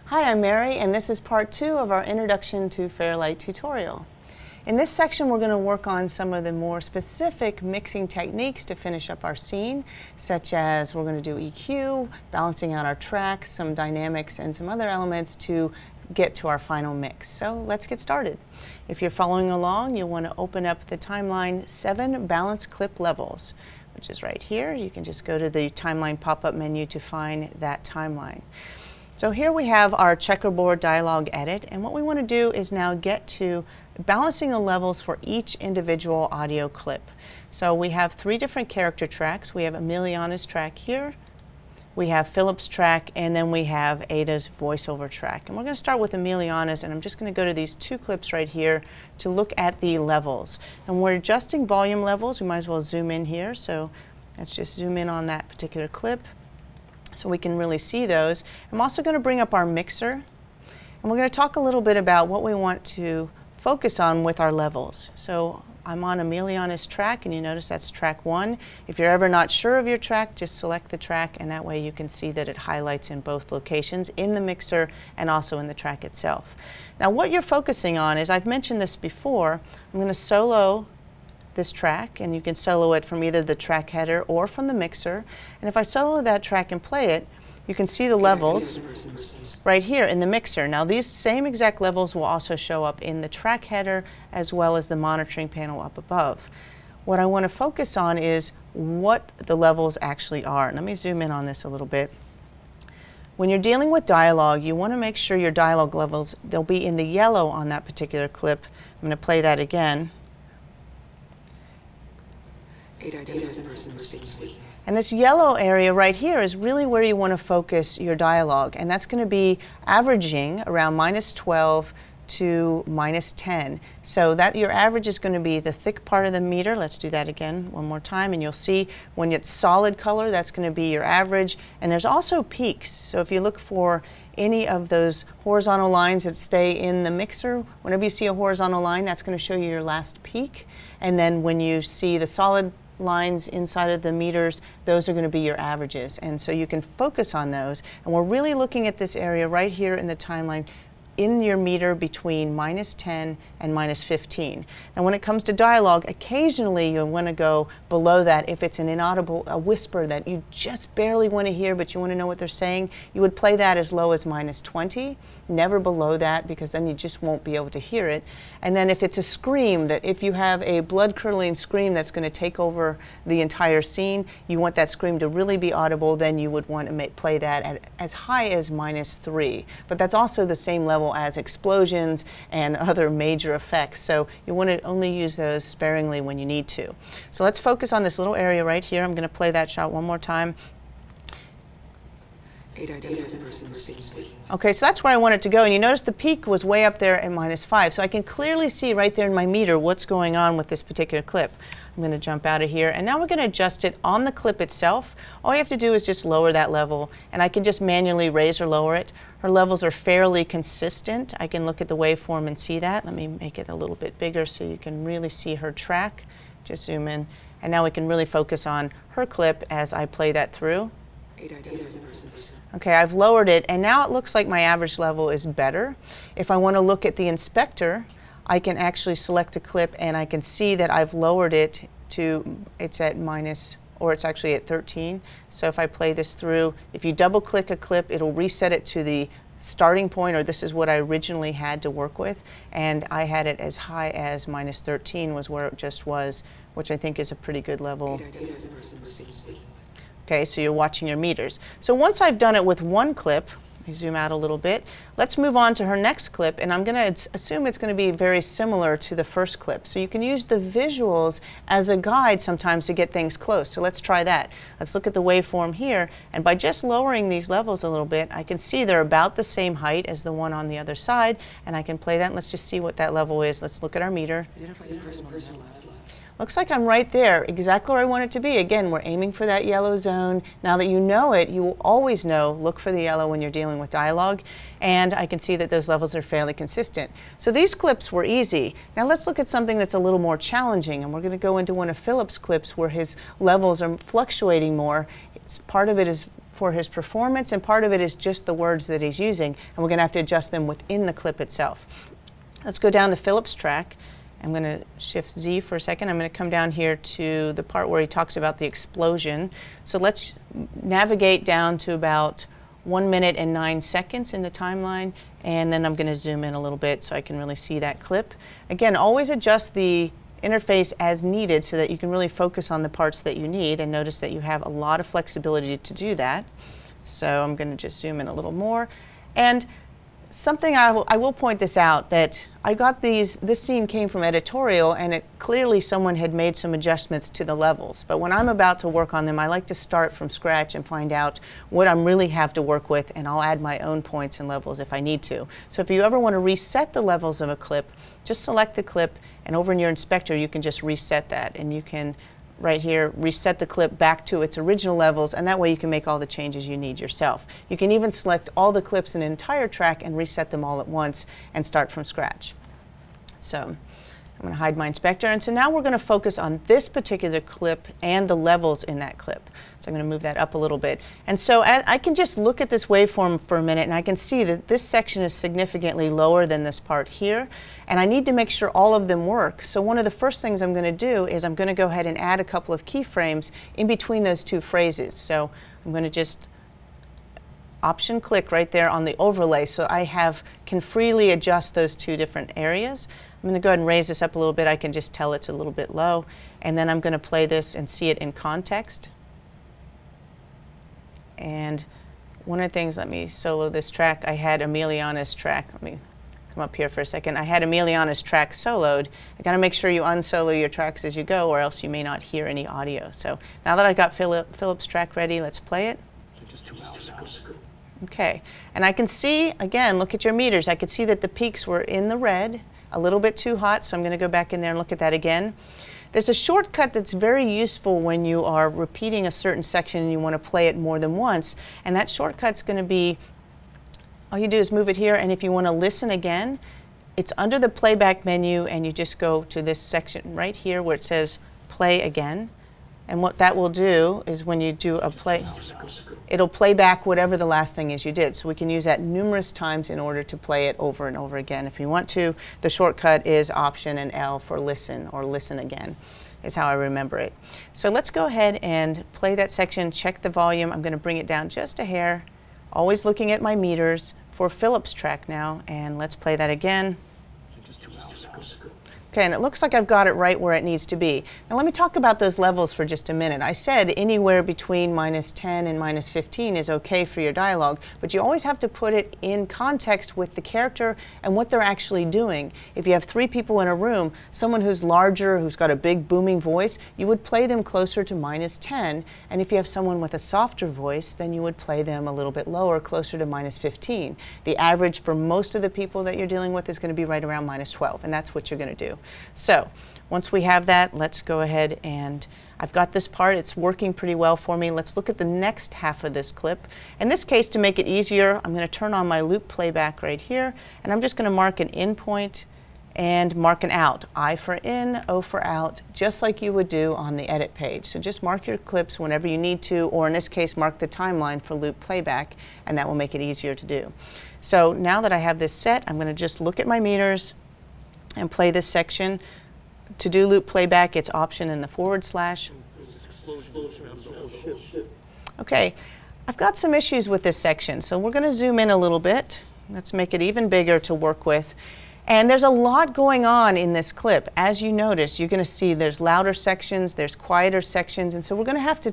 Hi, I'm Mary, and this is part 2 of our Introduction to Fairlight tutorial. In this section, we're going to work on some of the more specific mixing techniques to finish up our scene, such as we're going to do EQ, balancing out our tracks, some dynamics, and some other elements to get to our final mix. So let's get started. If you're following along, you'll want to open up the timeline 7 balance clip levels, which is right here. You can just go to the timeline pop-up menu to find that timeline. So here we have our checkerboard dialog edit, and what we want to do is now get to balancing the levels for each individual audio clip. So we have 3 different character tracks. We have Emiliana's track here, we have Philip's track, and then we have Ada's voiceover track. And we're going to start with Emiliana's, and I'm just going to go to these 2 clips right here to look at the levels. And we're adjusting volume levels. We might as well zoom in here. So let's just zoom in on that particular clip so we can really see those. I'm also going to bring up our mixer, and we're going to talk a little bit about what we want to focus on with our levels. So I'm on Emiliana's track, and you notice that's track 1. If you're ever not sure of your track, just select the track, and that way you can see that it highlights in both locations, in the mixer and also in the track itself. Now what you're focusing on is, I've mentioned this before, I'm going to solo this track, and you can solo it from either the track header or from the mixer. And if I solo that track and play it, you can see the levels right here in the mixer. Now these same exact levels will also show up in the track header as well as the monitoring panel up above. What I want to focus on is what the levels actually are. Let me zoom in on this a little bit. When you're dealing with dialogue, you want to make sure your dialogue levels, they'll be in the yellow on that particular clip. I'm going to play that again. And this yellow area right here is really where you want to focus your dialogue, and that's going to be averaging around -12 to -10. So that your average is going to be the thick part of the meter. Let's do that again one more time, and you'll see when it's solid color, that's going to be your average. And there's also peaks. So if you look for any of those horizontal lines that stay in the mixer, whenever you see a horizontal line, that's going to show you your last peak. And then when you see the solid lines inside of the meters, those are going to be your averages. And so you can focus on those. And we're really looking at this area right here in the timeline in your meter between -10 and -15. Now when it comes to dialogue, occasionally you'll want to go below that if it's an inaudible, a whisper that you just barely want to hear but you want to know what they're saying. You would play that as low as -20, never below that, because then you just won't be able to hear it. And then if it's a scream, that if you have a blood-curdling scream that's going to take over the entire scene, you want that scream to really be audible, then you would want to play that at as high as -3. But that's also the same level as explosions and other major effects, so you want to only use those sparingly when you need to. So let's focus on this little area right here. I'm going to play that shot one more time. Okay, so that's where I want it to go, and you notice the peak was way up there at -5, so I can clearly see right there in my meter what's going on with this particular clip. I'm going to jump out of here, and now we're going to adjust it on the clip itself. All you have to do is just lower that level, and I can just manually raise or lower it. Her levels are fairly consistent. I can look at the waveform and see that. Let me make it a little bit bigger so you can really see her track. Just zoom in, and now we can really focus on her clip as I play that through. Okay, I've lowered it, and now it looks like my average level is better. If I want to look at the inspector, I can actually select the clip, and I can see that I've lowered it to, it's at it's actually at 13. So if I play this through, if you double click a clip, it'll reset it to the starting point, or this is what I originally had to work with, and I had it as high as -13 was where it just was, which I think is a pretty good level. Okay, so you're watching your meters. So once I've done it with one clip, let me zoom out a little bit, let's move on to her next clip, and I'm going to assume it's going to be very similar to the first clip. So you can use the visuals as a guide sometimes to get things close. So let's try that. Let's look at the waveform here, and by just lowering these levels a little bit, I can see they're about the same height as the one on the other side, and I can play that. Let's just see what that level is. Let's look at our meter. Looks like I'm right there, exactly where I want it to be. Again, we're aiming for that yellow zone. Now that you know it, you will always know, look for the yellow when you're dealing with dialogue, and I can see that those levels are fairly consistent. So these clips were easy. Now let's look at something that's a little more challenging, and we're going to go into one of Philip's clips where his levels are fluctuating more. Part of it is for his performance, and part of it is just the words that he's using, and we're going to have to adjust them within the clip itself. Let's go down to Philip's track. I'm going to shift Z for a second. I'm going to come down here to the part where he talks about the explosion. So let's navigate down to about 1 minute and 9 seconds in the timeline, and then I'm going to zoom in a little bit so I can really see that clip. Again, always adjust the interface as needed so that you can really focus on the parts that you need, and notice that you have a lot of flexibility to do that. So I'm going to just zoom in a little more. And something I will point this out, that I got this scene came from editorial, and clearly someone had made some adjustments to the levels. But when I'm about to work on them, I like to start from scratch and find out what I really have to work with, and I'll add my own points and levels if I need to. So if you ever want to reset the levels of a clip, just select the clip, and over in your inspector you can just reset that, and you can right here reset the clip back to its original levels, and that way you can make all the changes you need yourself. You can even select all the clips in an entire track and reset them all at once and start from scratch. So I'm going to hide my inspector, and so now we're going to focus on this particular clip and the levels in that clip. So I'm going to move that up a little bit. And so I can just look at this waveform for a minute, and I can see that this section is significantly lower than this part here, and I need to make sure all of them work. So one of the first things I'm going to do is I'm going to go ahead and add a couple of keyframes in between those two phrases. So I'm going to just option click right there on the overlay so I can freely adjust those two different areas. I'm going to go ahead and raise this up a little bit. I can just tell it's a little bit low, and then I'm going to play this and see it in context. And one of the things, let me solo this track. I had Emiliana's track. Let me come up here for a second. I had Emiliana's track soloed. I got to make sure you unsolo your tracks as you go, or else you may not hear any audio. So now that I got Philip's track ready, let's play it. Just 2 hours ago. Okay, and I can see, again, look at your meters. I could see that the peaks were in the red, a little bit too hot, so I'm going to go back in there and look at that again. There's a shortcut that's very useful when you are repeating a certain section and you want to play it more than once, and that shortcut's going to be, all you do is move it here, and if you want to listen again, it's under the playback menu, and you just go to this section right here where it says play again. And what that will do is when you do a play, it'll play back whatever the last thing is you did. So we can use that numerous times in order to play it over and over again. If you want to, the shortcut is Option and L for listen, or listen again, is how I remember it. So let's go ahead and play that section, check the volume. I'm going to bring it down just a hair, always looking at my meters for Philip's track now, and let's play that again. Just 2 hours ago. Okay, and it looks like I've got it right where it needs to be. Now let me talk about those levels for just a minute. I said anywhere between -10 and -15 is okay for your dialogue, but you always have to put it in context with the character and what they're actually doing. If you have 3 people in a room, someone who's larger, who's got a big booming voice, you would play them closer to -10, and if you have someone with a softer voice, then you would play them a little bit lower, closer to -15. The average for most of the people that you're dealing with is going to be right around -12, and that's what you're going to do. So once we have that, let's go ahead, and I've got this part. It's working pretty well for me. Let's look at the next half of this clip. In this case, to make it easier, I'm going to turn on my loop playback right here, and I'm just going to mark an in point and mark an out. I for in, O for out, just like you would do on the edit page. So just mark your clips whenever you need to, or in this case, mark the timeline for loop playback, and that will make it easier to do. So now that I have this set, I'm going to just look at my meters and play this section. To do loop playback, it's Option and the /. Okay, I've got some issues with this section, so we're going to zoom in a little bit. Let's make it even bigger to work with. And there's a lot going on in this clip. As you notice, you're going to see there's louder sections, there's quieter sections, and so we're going to have to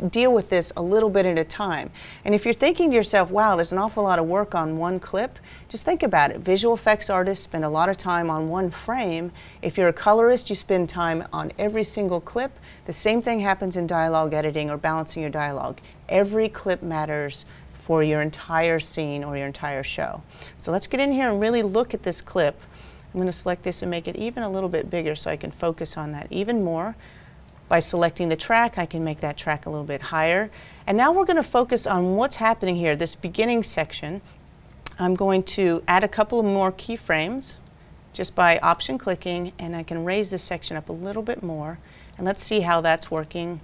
deal with this a little bit at a time. And if you're thinking to yourself, wow, there's an awful lot of work on one clip, just think about it. Visual effects artists spend a lot of time on one frame. If you're a colorist, you spend time on every single clip. The same thing happens in dialogue editing or balancing your dialogue. Every clip matters for your entire scene or your entire show. So let's get in here and really look at this clip. I'm going to select this and make it even a little bit bigger so I can focus on that even more. By selecting the track, I can make that track a little bit higher. And now we're going to focus on what's happening here, this beginning section. I'm going to add a couple more keyframes just by option clicking, and I can raise this section up a little bit more. And let's see how that's working.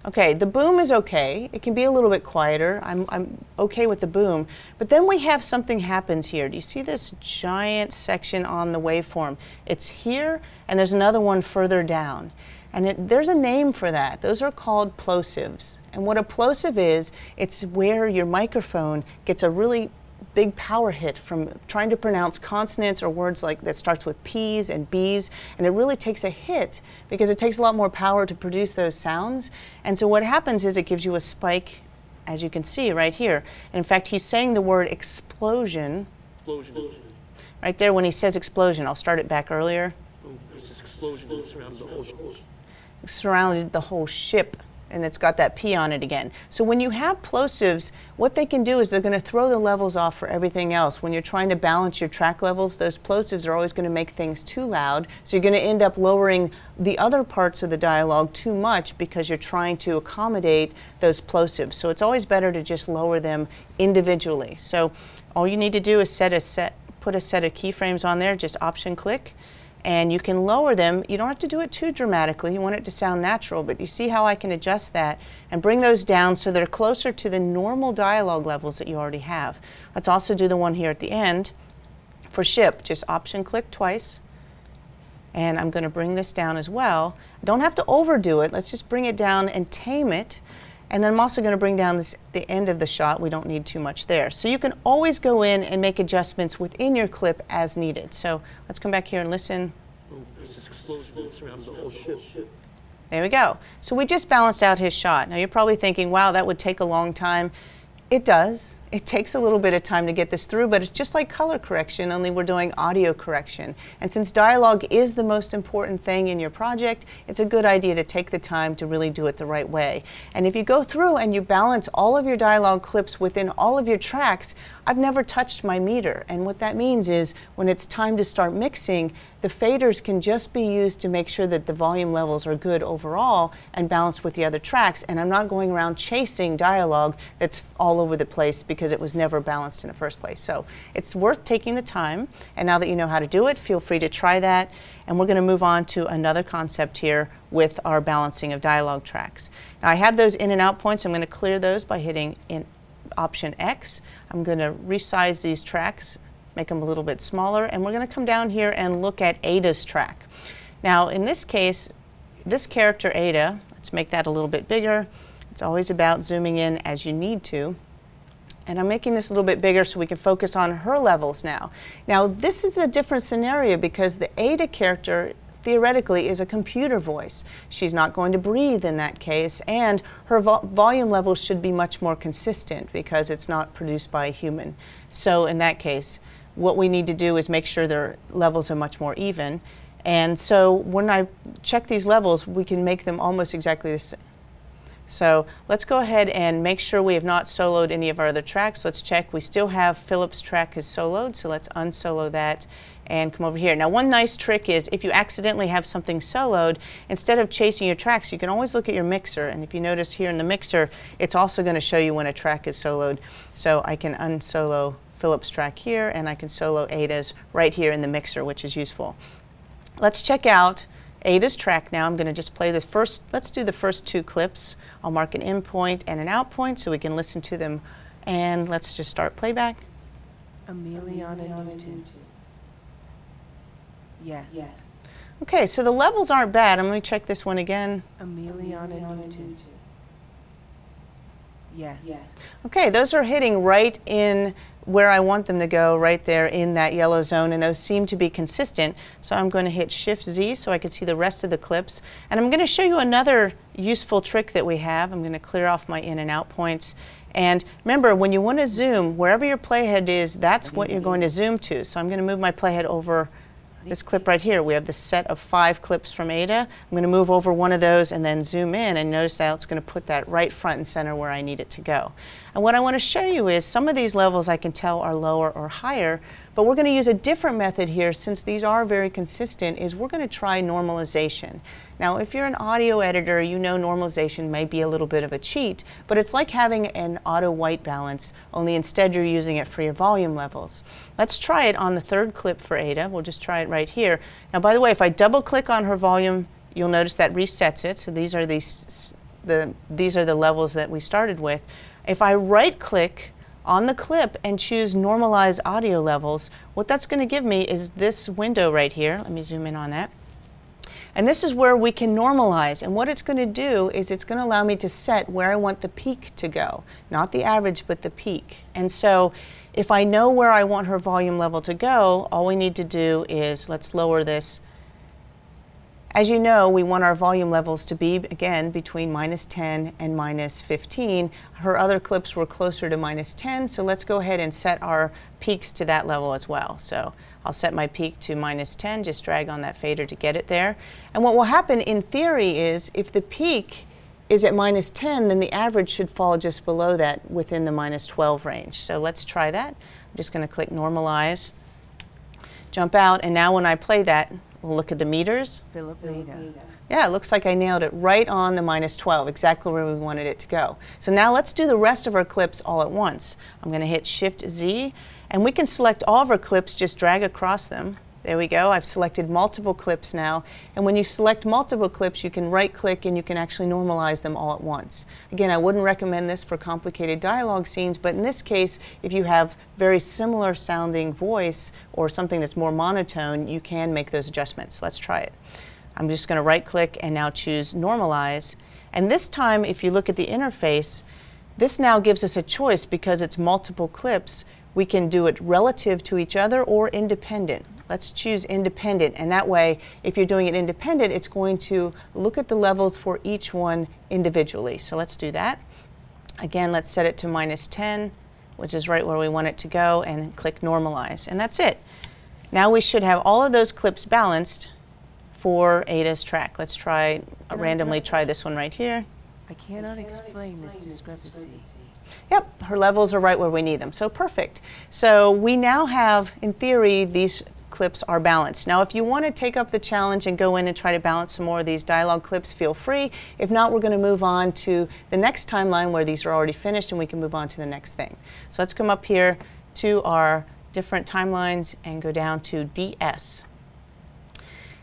Okay, the boom is okay. It can be a little bit quieter. I'm okay with the boom. But then we have something happens here. Do you see this giant section on the waveform? It's here, and there's another one further down. And there's a name for that. Those are called plosives. And what a plosive is, it's where your microphone gets a really big power hit from trying to pronounce consonants or words like that starts with P's and B's, and it really takes a hit because it takes a lot more power to produce those sounds. And so what happens is it gives you a spike, as you can see right here. And in fact, he's saying the word explosion. Explosion. Right there when he says explosion. I'll start it back earlier. Oh, there's this explosion that surrounded the whole ship. Surrounded the whole ship. And it's got that P on it again. So when you have plosives, what they can do is they're going to throw the levels off for everything else. When you're trying to balance your track levels, those plosives are always going to make things too loud. So you're going to end up lowering the other parts of the dialogue too much because you're trying to accommodate those plosives. So it's always better to just lower them individually. So all you need to do is put a set of keyframes on there, just option click. And you can lower them. You don't have to do it too dramatically. You want it to sound natural, but you see how I can adjust that and bring those down so they're closer to the normal dialogue levels that you already have. Let's also do the one here at the end. For ship, just option click twice. And I'm going to bring this down as well. Don't have to overdo it. Let's just bring it down and tame it. And then I'm also going to bring down the end of the shot. We don't need too much there. So you can always go in and make adjustments within your clip as needed. So let's come back here and listen. Oh, there's this explosion that surrounded the whole ship. There we go. So we just balanced out his shot. Now you're probably thinking, wow, that would take a long time. It does. It takes a little bit of time to get this through, but it's just like color correction, only we're doing audio correction. And since dialogue is the most important thing in your project, it's a good idea to take the time to really do it the right way. And if you go through and you balance all of your dialogue clips within all of your tracks, I've never touched my meter. And what that means is when it's time to start mixing, the faders can just be used to make sure that the volume levels are good overall and balanced with the other tracks. And I'm not going around chasing dialogue that's all over the place because it was never balanced in the first place. So it's worth taking the time. And now that you know how to do it, feel free to try that. And we're going to move on to another concept here with our balancing of dialogue tracks. Now I have those in and out points. I'm going to clear those by hitting Option X. I'm going to resize these tracks, make them a little bit smaller, and we're going to come down here and look at Ada's track. Now in this case, this character Ada, let's make that a little bit bigger. It's always about zooming in as you need to. And I'm making this a little bit bigger so we can focus on her levels now. Now this is a different scenario because the Ada character theoretically is a computer voice. She's not going to breathe in that case, and her volume levels should be much more consistent because it's not produced by a human. So in that case, what we need to do is make sure their levels are much more even. And so when I check these levels, we can make them almost exactly the same. So let's go ahead and make sure we have not soloed any of our other tracks. Let's check. We still have Philip's track is soloed, so let's unsolo that and come over here. Now one nice trick is if you accidentally have something soloed, instead of chasing your tracks, you can always look at your mixer. And if you notice here in the mixer, it's also going to show you when a track is soloed. So I can unsolo Philip's track here, and I can solo Ada's right here in the mixer, which is useful. Let's check out Ada's track now. I'm going to just play this first. Let's do the first two clips. I'll mark an in point and an out point so we can listen to them. And let's just start playback. Emiliana Newton. Yes. Okay, so the levels aren't bad. I'm going to check this one again. Emiliana Newton. Yes. Okay, those are hitting right in where I want them to go, right there in that yellow zone, and those seem to be consistent. So I'm going to hit Shift-Z so I can see the rest of the clips. And I'm going to show you another useful trick that we have. I'm going to clear off my in and out points. And remember, when you want to zoom, wherever your playhead is, that's what you're going to zoom to. So I'm going to move my playhead over this clip right here. We have the set of 5 clips from Ada. I'm going to move over one of those and then zoom in, and notice that it's going to put that right front and center where I need it to go. And what I want to show you is some of these levels I can tell are lower or higher, but we're going to use a different method here since these are very consistent, is we're going to try normalization. Now if you're an audio editor, you know normalization may be a little bit of a cheat, but it's like having an auto white balance, only instead you're using it for your volume levels. Let's try it on the third clip for Ada. We'll just try it right here. Now by the way, if I double click on her volume, you'll notice that resets it. So these are these these are the levels that we started with. If I right-click on the clip and choose Normalize Audio Levels, what that's going to give me is this window right here. Let me zoom in on that. And this is where we can normalize. And what it's going to do is it's going to allow me to set where I want the peak to go. Not the average, but the peak. And so if I know where I want her volume level to go, all we need to do is, let's lower this. As you know, we want our volume levels to be, again, between -10 and -15. Her other clips were closer to -10, so let's go ahead and set our peaks to that level as well. So I'll set my peak to -10, just drag on that fader to get it there. And what will happen in theory is, if the peak is at -10, then the average should fall just below that within the -12 range. So let's try that. I'm just going to click Normalize, jump out, and now when I play that, we'll look at the meters. Philip Veda. Yeah, it looks like I nailed it right on the -12, exactly where we wanted it to go. So now let's do the rest of our clips all at once. I'm going to hit Shift-Z, and we can select all of our clips, just drag across them. There we go. I've selected multiple clips now. And when you select multiple clips, you can right-click and you can actually normalize them all at once. Again, I wouldn't recommend this for complicated dialogue scenes, but in this case, if you have very similar sounding voice or something that's more monotone, you can make those adjustments. Let's try it. I'm just going to right-click and now choose Normalize. And this time, if you look at the interface, this now gives us a choice because it's multiple clips. We can do it relative to each other or independent. Let's choose independent, and that way, if you're doing it independent, it's going to look at the levels for each one individually. So let's do that. Again, let's set it to -10, which is right where we want it to go, and click Normalize, and that's it. Now we should have all of those clips balanced for Ada's track. Let's try, randomly try this one right here. I cannot explain this discrepancy. Yep, her levels are right where we need them, so perfect. So we now have, in theory, these clips are balanced. Now if you want to take up the challenge and go in and try to balance some more of these dialogue clips, feel free. If not, we're going to move on to the next timeline where these are already finished and we can move on to the next thing. So let's come up here to our different timelines and go down to De-Esser.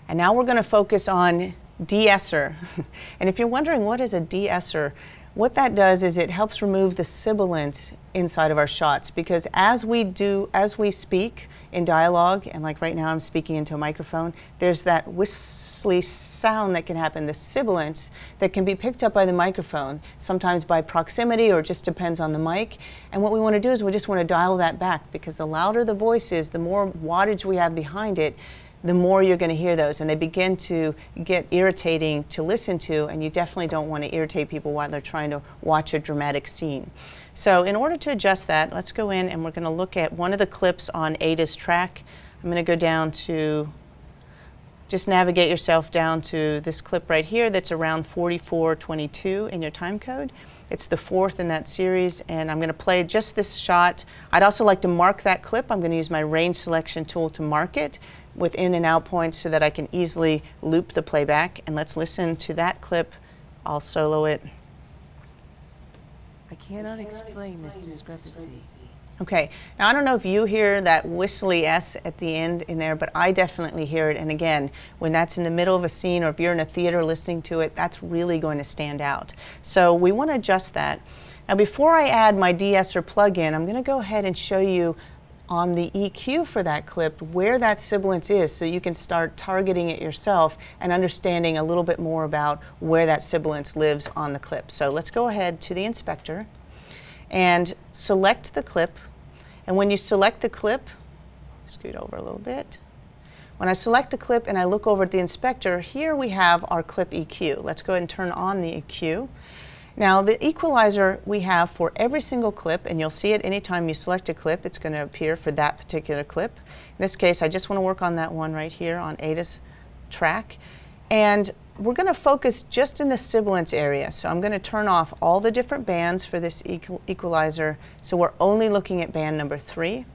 And now we're going to focus on De-Esser. And if you're wondering what is a De-Esser, what that does is it helps remove the sibilance inside of our shots, because as we speak in dialogue, and like right now I'm speaking into a microphone, there's that whistly sound that can happen, the sibilance that can be picked up by the microphone, sometimes by proximity or just depends on the mic. And what we want to do is we just want to dial that back, because the louder the voice is, the more wattage we have behind it, the more you're going to hear those, and they begin to get irritating to listen to, and you definitely don't want to irritate people while they're trying to watch a dramatic scene. So in order to adjust that, let's go in and we're going to look at one of the clips on Ada's track. I'm going to go down to, just navigate yourself down to this clip right here that's around 44:22 in your time code. It's the 4th in that series, and I'm going to play just this shot. I'd also like to mark that clip. I'm going to use my range selection tool to mark it with in and out points so that I can easily loop the playback. And let's listen to that clip. I'll solo it. I cannot explain this discrepancy. Okay, now I don't know if you hear that whistly S at the end in there, but I definitely hear it. And again, when that's in the middle of a scene, or if you're in a theater listening to it, that's really going to stand out. So we want to adjust that. Now before I add my De-Esser plugin, I'm going to go ahead and show you on the EQ for that clip where that sibilance is, so you can start targeting it yourself and understanding a little bit more about where that sibilance lives on the clip. So let's go ahead to the inspector and select the clip. And when you select the clip, scoot over a little bit. When I select the clip and I look over at the inspector, here we have our clip EQ. Let's go ahead and turn on the EQ. Now the equalizer we have for every single clip, and you'll see it anytime you select a clip, it's going to appear for that particular clip. In this case, I just want to work on that one right here on Ada's track. And we're going to focus just in the sibilance area. So I'm going to turn off all the different bands for this equalizer. So we're only looking at band number 3.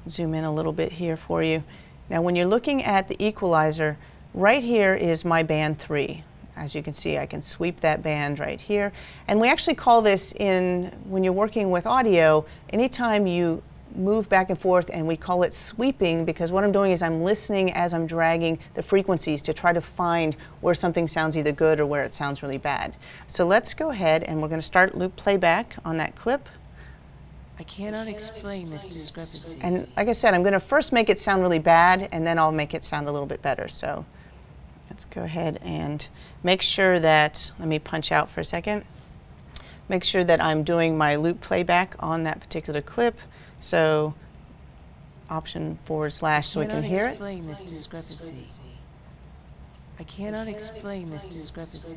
Zoom in a little bit here for you. Now when you're looking at the equalizer, right here is my band 3. As you can see, I can sweep that band right here. And we actually call this, when you're working with audio, anytime you move back and forth, and we call it sweeping because what I'm doing is I'm listening as I'm dragging the frequencies to try to find where something sounds either good or where it sounds really bad. So let's go ahead and we're going to start loop playback on that clip. I cannot explain this discrepancy. And like I said, I'm going to first make it sound really bad, and then I'll make it sound a little bit better. So let's go ahead and make sure that, let me punch out for a second. Make sure that I'm doing my loop playback on that particular clip. So Option / so we can hear it. I cannot explain this discrepancy. I cannot explain this discrepancy.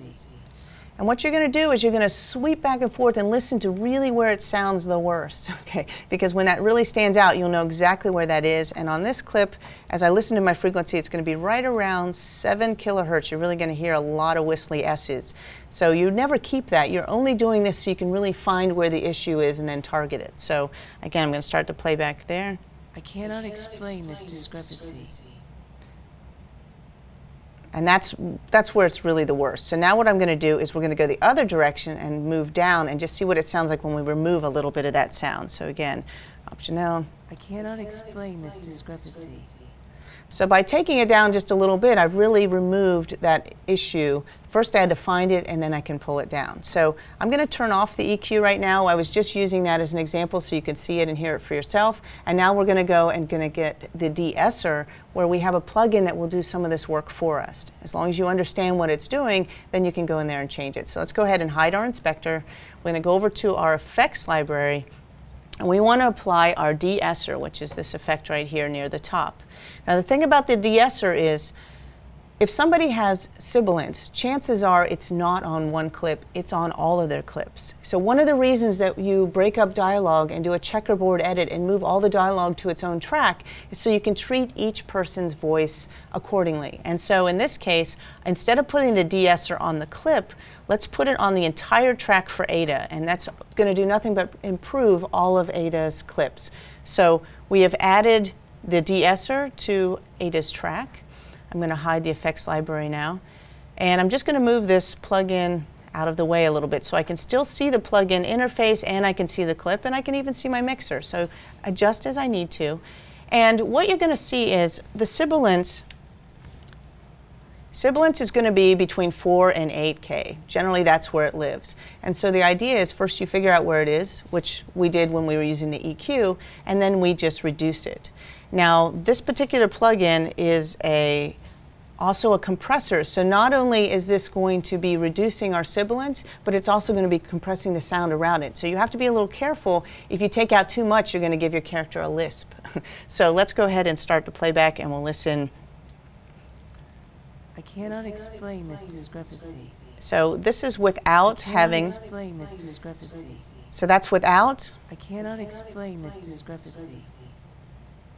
And what you're going to do is you're going to sweep back and forth and listen to really where it sounds the worst, okay? Because when that really stands out, you'll know exactly where that is. And on this clip, as I listen to my frequency, it's going to be right around 7 kilohertz. You're really going to hear a lot of whistly S's. So you never keep that. You're only doing this so you can really find where the issue is and then target it. So again, I'm going to start the playback there. I cannot explain this discrepancy. And that's where it's really the worst. So now what I'm going to do is we're going to go the other direction and move down and just see what it sounds like when we remove a little bit of that sound. So again, Option L. I cannot explain this discrepancy. So by taking it down just a little bit, I've really removed that issue. First I had to find it, and then I can pull it down. So I'm going to turn off the EQ right now. I was just using that as an example so you can see it and hear it for yourself. And now we're going to go and get the De-Esser, where we have a plugin that will do some of this work for us. As long as you understand what it's doing, then you can go in there and change it. So let's go ahead and hide our inspector. We're going to go over to our effects library, and we want to apply our De-Esser, which is this effect right here near the top. Now the thing about the De-Esser is, if somebody has Sibilance, chances are it's not on one clip, it's on all of their clips. So one of the reasons that you break up dialogue and do a checkerboard edit and move all the dialogue to its own track is so you can treat each person's voice accordingly. And so in this case, instead of putting the De-Esser on the clip, let's put it on the entire track for Ada, and that's going to do nothing but improve all of Ada's clips. So we have added the De-Esser to Ada's track. I'm going to hide the effects library now. And I'm just going to move this plugin out of the way a little bit so I can still see the plugin interface, and I can see the clip, and I can even see my mixer. So adjust as I need to. And what you're going to see is the Sibilance is going to be between 4 and 8K. Generally, that's where it lives. And so the idea is first you figure out where it is, which we did when we were using the EQ, and then we just reduce it. Now, this particular plugin is also a compressor. So not only is this going to be reducing our sibilance, but it's also going to be compressing the sound around it. So you have to be a little careful. If you take out too much, you're going to give your character a lisp. So let's go ahead and start the playback, and we'll listen. I cannot explain this discrepancy. So this is without having. Explain this discrepancy. So that's without. I cannot explain this discrepancy.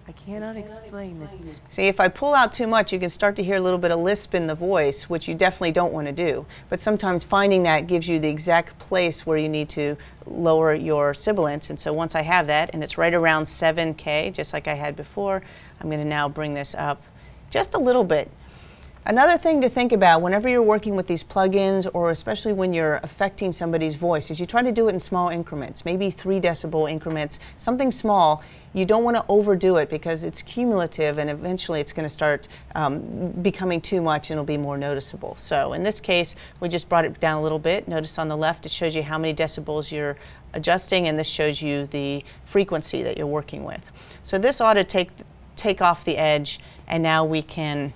I cannot explain this. See, if I pull out too much, you can start to hear a little bit of lisp in the voice, which you definitely don't want to do. But sometimes finding that gives you the exact place where you need to lower your sibilance. And so once I have that, and it's right around 7K, just like I had before, I'm going to now bring this up just a little bit. Another thing to think about whenever you're working with these plugins, or especially when you're affecting somebody's voice, is you try to do it in small increments, maybe 3 decibel increments, something small. You don't want to overdo it because it's cumulative, and eventually it's going to start becoming too much and it'll be more noticeable. So in this case, we just brought it down a little bit. Notice on the left it shows you how many decibels you're adjusting, and this shows you the frequency that you're working with. So this ought to take off the edge, and now we can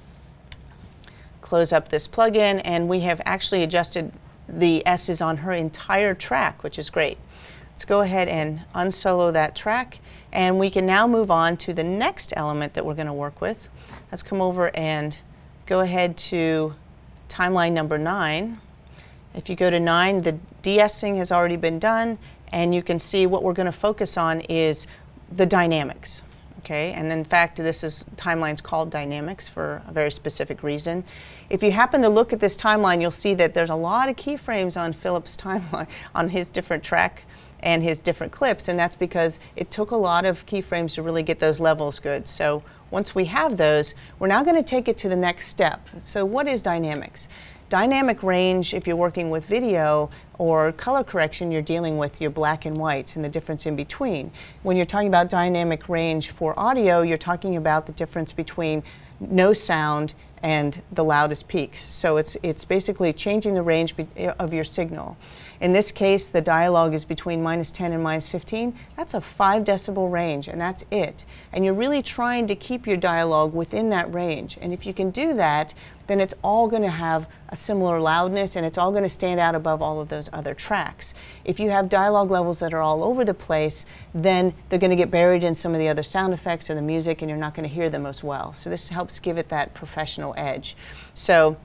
close up this plugin, and we have actually adjusted the S's on her entire track, which is great. Let's go ahead and unsolo that track, and we can now move on to the next element that we're going to work with. Let's come over and go ahead to timeline number 9. If you go to 9, the de-essing has already been done, and you can see what we're going to focus on is the dynamics. Okay, and in fact, this timeline's called dynamics for a very specific reason. If you happen to look at this timeline, you'll see that there's a lot of keyframes on Philip's timeline, on his different track and his different clips, and that's because it took a lot of keyframes to really get those levels good. So once we have those, we're now going to take it to the next step. So what is dynamics? Dynamic range, if you're working with video, or color correction, you're dealing with your black and whites and the difference in between. When you're talking about dynamic range for audio, you're talking about the difference between no sound and the loudest peaks. So it's basically changing the range of your signal. In this case, the dialogue is between -10 and -15. That's a 5 decibel range, and that's it. And you're really trying to keep your dialogue within that range. And if you can do that, then it's all going to have a similar loudness, and it's all going to stand out above all of those other tracks. If you have dialogue levels that are all over the place, then they're going to get buried in some of the other sound effects or the music, and you're not going to hear them as well. So this helps give it that professional edge. So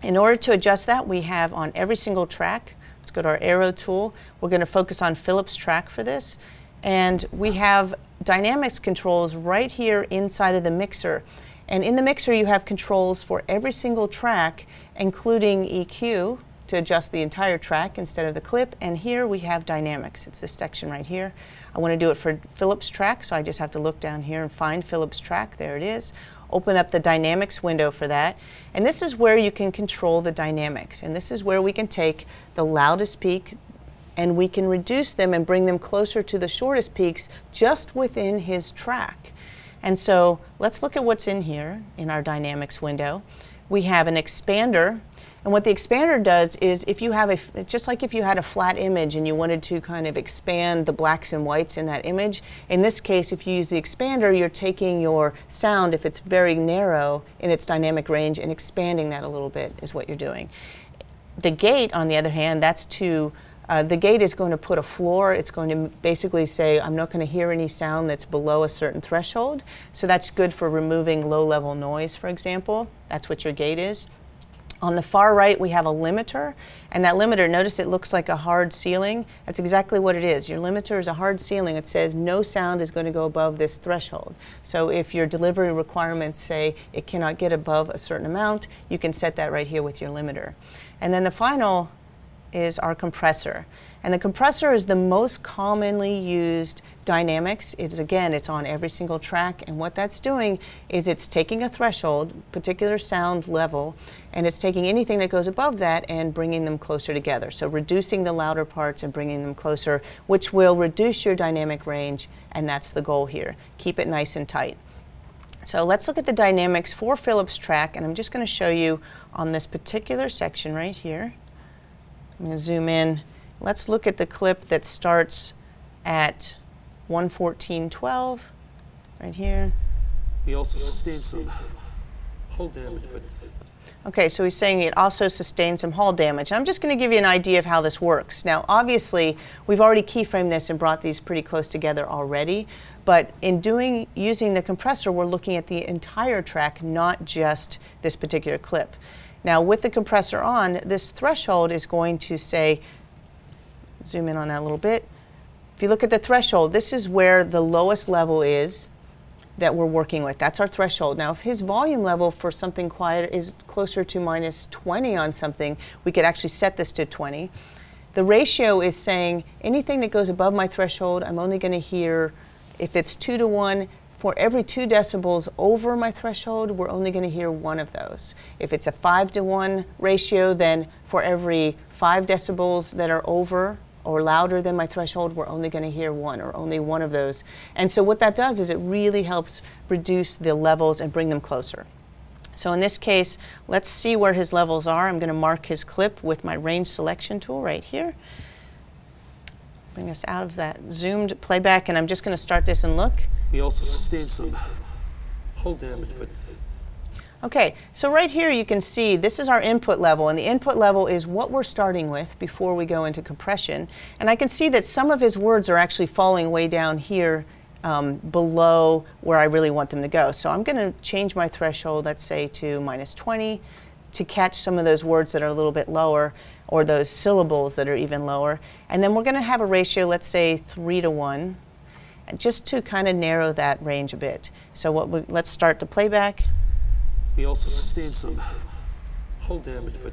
in order to adjust that, we have on every single track, let's go to our arrow tool. We're going to focus on Philips track for this. And we have dynamics controls right here inside of the mixer. And in the mixer, you have controls for every single track, including EQ to adjust the entire track instead of the clip. And here we have dynamics. It's this section right here. I want to do it for Philips track, so I just have to look down here and find Philips track. There it is. Open up the dynamics window for that. And this is where you can control the dynamics. And this is where we can take the loudest peak and we can reduce them and bring them closer to the shortest peaks just within his track. And so let's look at what's in here in our dynamics window. We have an expander. And what the expander does is if you have just like if you had a flat image and you wanted to kind of expand the blacks and whites in that image, in this case, if you use the expander, you're taking your sound, if it's very narrow in its dynamic range, and expanding that a little bit is what you're doing. The gate, on the other hand, that's to the gate is going to put a floor. It's going to basically say, I'm not going to hear any sound that's below a certain threshold. So that's good for removing low-level noise, for example. That's what your gate is. On the far right, we have a limiter. And that limiter, notice it looks like a hard ceiling. That's exactly what it is. Your limiter is a hard ceiling. It says no sound is going to go above this threshold. So if your delivery requirements say it cannot get above a certain amount, you can set that right here with your limiter. And then the final is our compressor. And the compressor is the most commonly used dynamics. It's on every single track, and what that's doing is it's taking a threshold, particular sound level, and it's taking anything that goes above that and bringing them closer together. So reducing the louder parts and bringing them closer, which will reduce your dynamic range, and that's the goal here. Keep it nice and tight. So let's look at the dynamics for Philips track, and I'm just going to show you on this particular section right here. I'm going to zoom in. Let's look at the clip that starts at 114.12, right here. We also sustained some hull damage, but... Okay, so he's saying it also sustained some hull damage. I'm just going to give you an idea of how this works. Now, obviously, we've already keyframed this and brought these pretty close together already, but in using the compressor, we're looking at the entire track, not just this particular clip. Now, with the compressor on, this threshold is going to say, zoom in on that a little bit. If you look at the threshold, this is where the lowest level is that we're working with. That's our threshold. Now, if his volume level for something quiet is closer to -20 on something, we could actually set this to 20. The ratio is saying anything that goes above my threshold, I'm only going to hear, if it's 2 to 1, for every 2 decibels over my threshold, we're only going to hear one of those. If it's a 5 to 1 ratio, then for every 5 decibels that are over or louder than my threshold, we're only going to hear one, or only one of those. And so what that does is it really helps reduce the levels and bring them closer. So in this case, let's see where his levels are. I'm going to mark his clip with my range selection tool right here. Bring us out of that zoomed playback, and I'm just going to start this and look. We also sustained some hull damage, but... Okay, so right here you can see this is our input level, and the input level is what we're starting with before we go into compression. And I can see that some of his words are actually falling way down here below where I really want them to go. So I'm going to change my threshold, let's say to -20, to catch some of those words that are a little bit lower, or those syllables that are even lower. And then we're going to have a ratio, let's say 3 to 1, just to kind of narrow that range a bit. So let's start the playback. We also sustained some hull damage, but...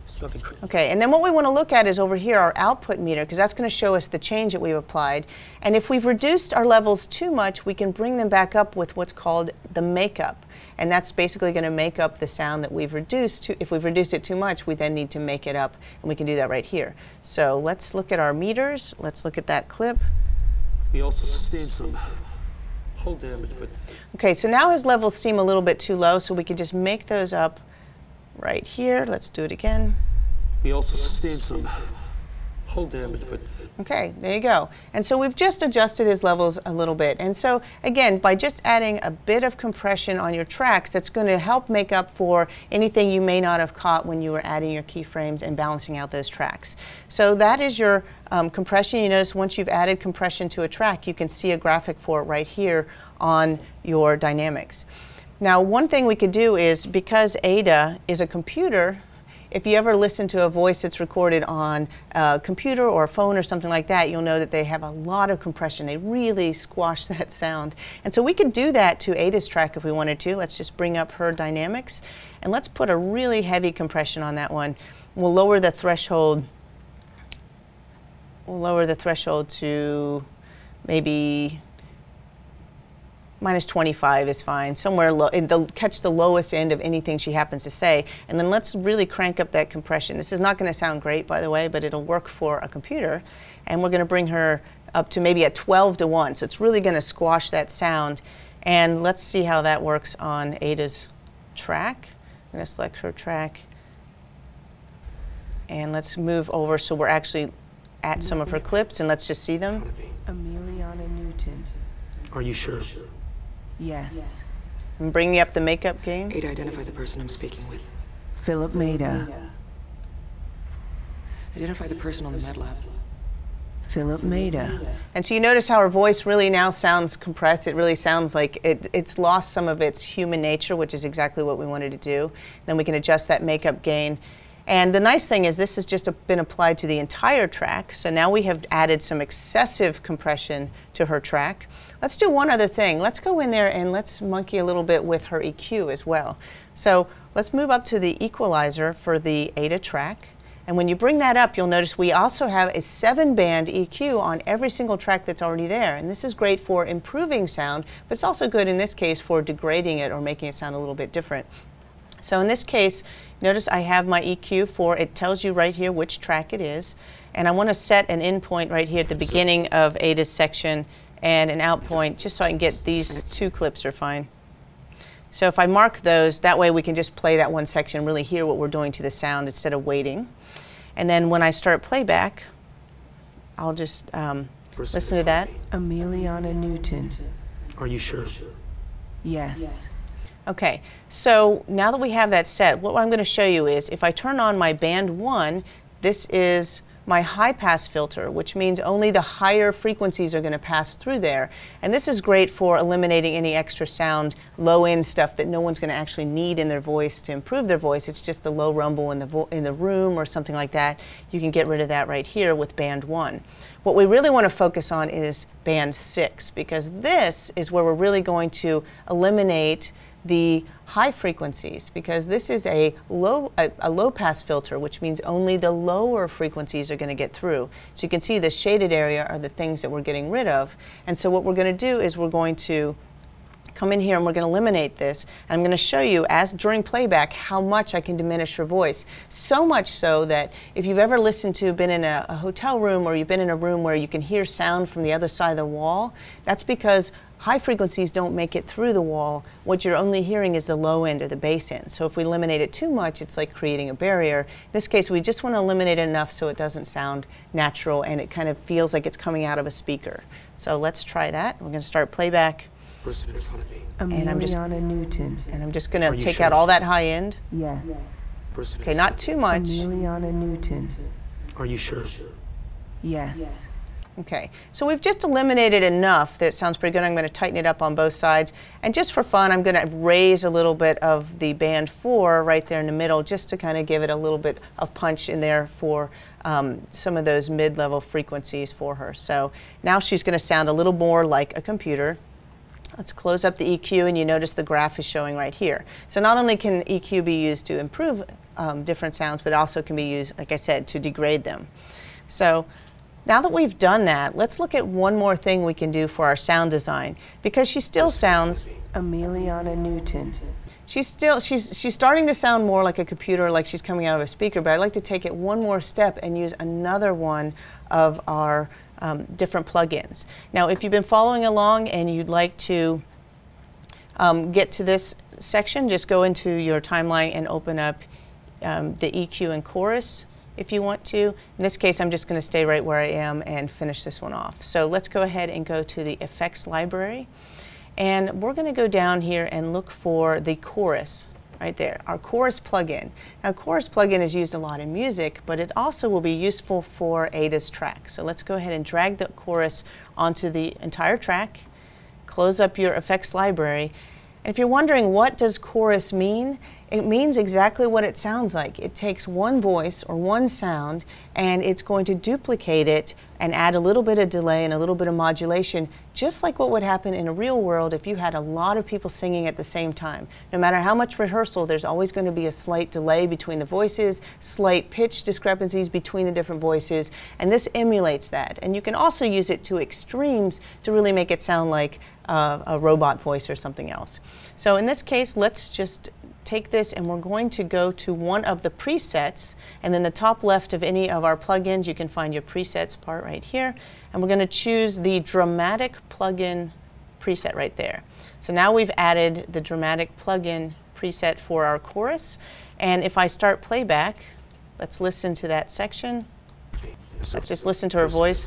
It's nothing crazy. Okay, and then what we want to look at is over here our output meter, because that's going to show us the change that we've applied. And if we've reduced our levels too much, we can bring them back up with what's called the makeup. And that's basically going to make up the sound that we've reduced. If we've reduced it too much, we then need to make it up, and we can do that right here. So let's look at our meters. Let's look at that clip. We also sustained some hull damage, but... Okay, so now his levels seem a little bit too low, so we can just make those up right here. Let's do it again. We also sustained some hull damage, but... Okay, there you go. And so we've just adjusted his levels a little bit. And so again, by just adding a bit of compression on your tracks, that's going to help make up for anything you may not have caught when you were adding your keyframes and balancing out those tracks. So that is your compression. You notice once you've added compression to a track, you can see a graphic for it right here on your dynamics. Now, one thing we could do is, because Ada is a computer, if you ever listen to a voice that's recorded on a computer or a phone or something like that, you'll know that they have a lot of compression. They really squash that sound. And so we could do that to Ada's track if we wanted to. Let's just bring up her dynamics, and let's put a really heavy compression on that one. We'll lower the threshold. We'll lower the threshold to maybe minus 25 is fine, somewhere low. It'll catch the lowest end of anything she happens to say. And then let's really crank up that compression. This is not going to sound great, by the way, but it'll work for a computer. And we're going to bring her up to maybe a 12 to 1. So it's really going to squash that sound. And let's see how that works on Ada's track. I'm going to select her track. And let's move over so we're actually at some of her clips, and let's just see them. Emiliana Newton. Are you sure? Yes. I'm bringing up the makeup gain. Ada, identify the person I'm speaking with. Philip Maida. Identify the person on the med lab. Philip Maida. And so you notice how her voice really now sounds compressed. It really sounds like it's lost some of its human nature, which is exactly what we wanted to do. Then we can adjust that makeup gain. And the nice thing is this has just been applied to the entire track. So now we have added some excessive compression to her track. Let's do one other thing. Let's go in there and let's monkey a little bit with her EQ as well. So let's move up to the equalizer for the Ada track. And when you bring that up, you'll notice we also have a 7-band EQ on every single track that's already there. And this is great for improving sound, but it's also good in this case for degrading it or making it sound a little bit different. So in this case, notice I have my EQ for, it tells you right here which track it is. And I want to set an in point right here at the beginning of Ada's section and an out point, just so I can get these 2 clips are fine. So if I mark those, that way we can just play that one section and really hear what we're doing to the sound instead of waiting. And then when I start playback, I'll just listen to that. Emiliana Newton. Are you sure? Yes. Okay, so now that we have that set, what I'm going to show you is if I turn on my band 1, this is my high pass filter, which means only the higher frequencies are going to pass through there. And this is great for eliminating any extra sound, low end stuff that no one's going to actually need in their voice to improve their voice. It's just the low rumble in the room or something like that. You can get rid of that right here with band 1. What we really want to focus on is band 6, because this is where we're really going to eliminate the high frequencies, because this is a low pass filter, which means only the lower frequencies are going to get through. So you can see the shaded area are the things that we're getting rid of. And so what we're going to do is we're going to come in here and we're going to eliminate this. And I'm going to show you, as during playback, how much I can diminish your voice. So much so that if you've ever listened to, been in a hotel room, or you've been in a room where you can hear sound from the other side of the wall, that's because high frequencies don't make it through the wall. What you're only hearing is the low end or the bass end. So if we eliminate it too much, it's like creating a barrier. In this case, we just want to eliminate it enough so it doesn't sound natural and it kind of feels like it's coming out of a speaker. So let's try that. We're going to start playback. Person in front of me. And I'm just going to take out all that high end. Yes. Person Okay, not too much. Emiliana Newton. Are you sure? Yes. Okay, so we've just eliminated enough that it sounds pretty good. I'm going to tighten it up on both sides. And just for fun, I'm going to raise a little bit of the band 4 right there in the middle, just to kind of give it a little bit of punch in there for some of those mid-level frequencies for her. So now she's going to sound a little more like a computer. Let's close up the EQ, and you notice the graph is showing right here. So not only can EQ be used to improve different sounds, but it also can be used, like I said, to degrade them. So now that we've done that, let's look at one more thing we can do for our sound design, because she still sounds Emiliana Newton. she's starting to sound more like a computer, like she's coming out of a speaker, but I'd like to take it one more step and use another one of our different plugins. Now, if you've been following along and you'd like to get to this section, just go into your timeline and open up the EQ and chorus if you want to. In this case, I'm just going to stay right where I am and finish this one off. So let's go ahead and go to the effects library, and we're going to go down here and look for the chorus right there, our chorus plugin. Now, chorus plugin is used a lot in music, but it also will be useful for Ada's track. So let's go ahead and drag the chorus onto the entire track, close up your effects library. And if you're wondering what does chorus mean, it means exactly what it sounds like. It takes one voice or one sound, and it's going to duplicate it and add a little bit of delay and a little bit of modulation, just like what would happen in a real world if you had a lot of people singing at the same time. No matter how much rehearsal, there's always going to be a slight delay between the voices, slight pitch discrepancies between the different voices, and this emulates that. And you can also use it to extremes to really make it sound like a robot voice or something else. So in this case, let's just take this, and we're going to go to one of the presets, and then the top left of any of our plugins, you can find your presets part right here, and we're going to choose the dramatic plugin preset right there. So now we've added the dramatic plugin preset for our chorus, and if I start playback, let's listen to that section. Let's just listen to her voice.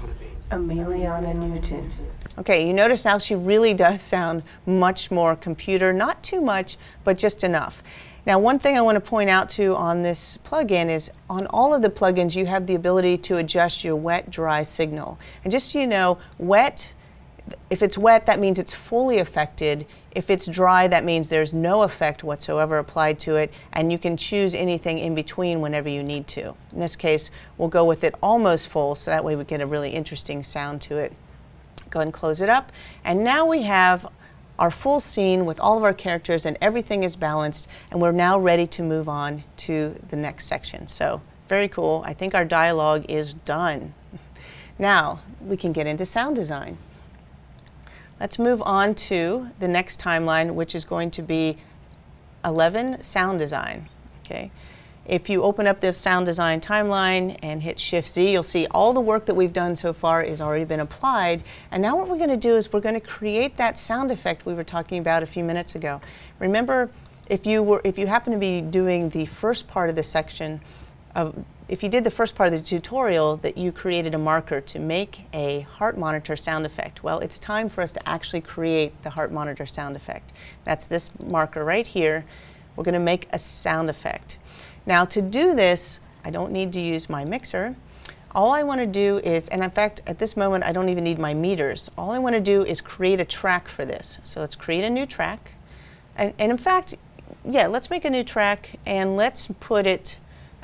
Emiliana Newton. Okay, you notice now she really does sound much more computer, not too much, but just enough. Now, one thing I want to point out too on this plugin is on all of the plugins you have the ability to adjust your wet, dry signal. And just so you know, wet, if it's wet, that means it's fully affected. If it's dry, that means there's no effect whatsoever applied to it, and you can choose anything in between whenever you need to. In this case, we'll go with it almost full, so that way we get a really interesting sound to it. Go ahead and close it up, and now we have our full scene with all of our characters, and everything is balanced, and we're now ready to move on to the next section. So very cool. I think our dialogue is done. Now we can get into sound design. Let's move on to the next timeline, which is going to be 11, sound design. Okay. If you open up this sound design timeline and hit Shift-Z, you'll see all the work that we've done so far has already been applied. And now what we're going to do is we're going to create that sound effect we were talking about a few minutes ago. Remember, if you happen to be doing the first part of the section, if you did the first part of the tutorial, that you created a marker to make a heart monitor sound effect. Well, it's time for us to actually create the heart monitor sound effect. That's this marker right here. We're going to make a sound effect. Now, to do this, I don't need to use my mixer. All I want to do is, and in fact, at this moment, I don't even need my meters. All I want to do is create a track for this. So let's create a new track. And in fact, yeah, let's make a new track, and let's put it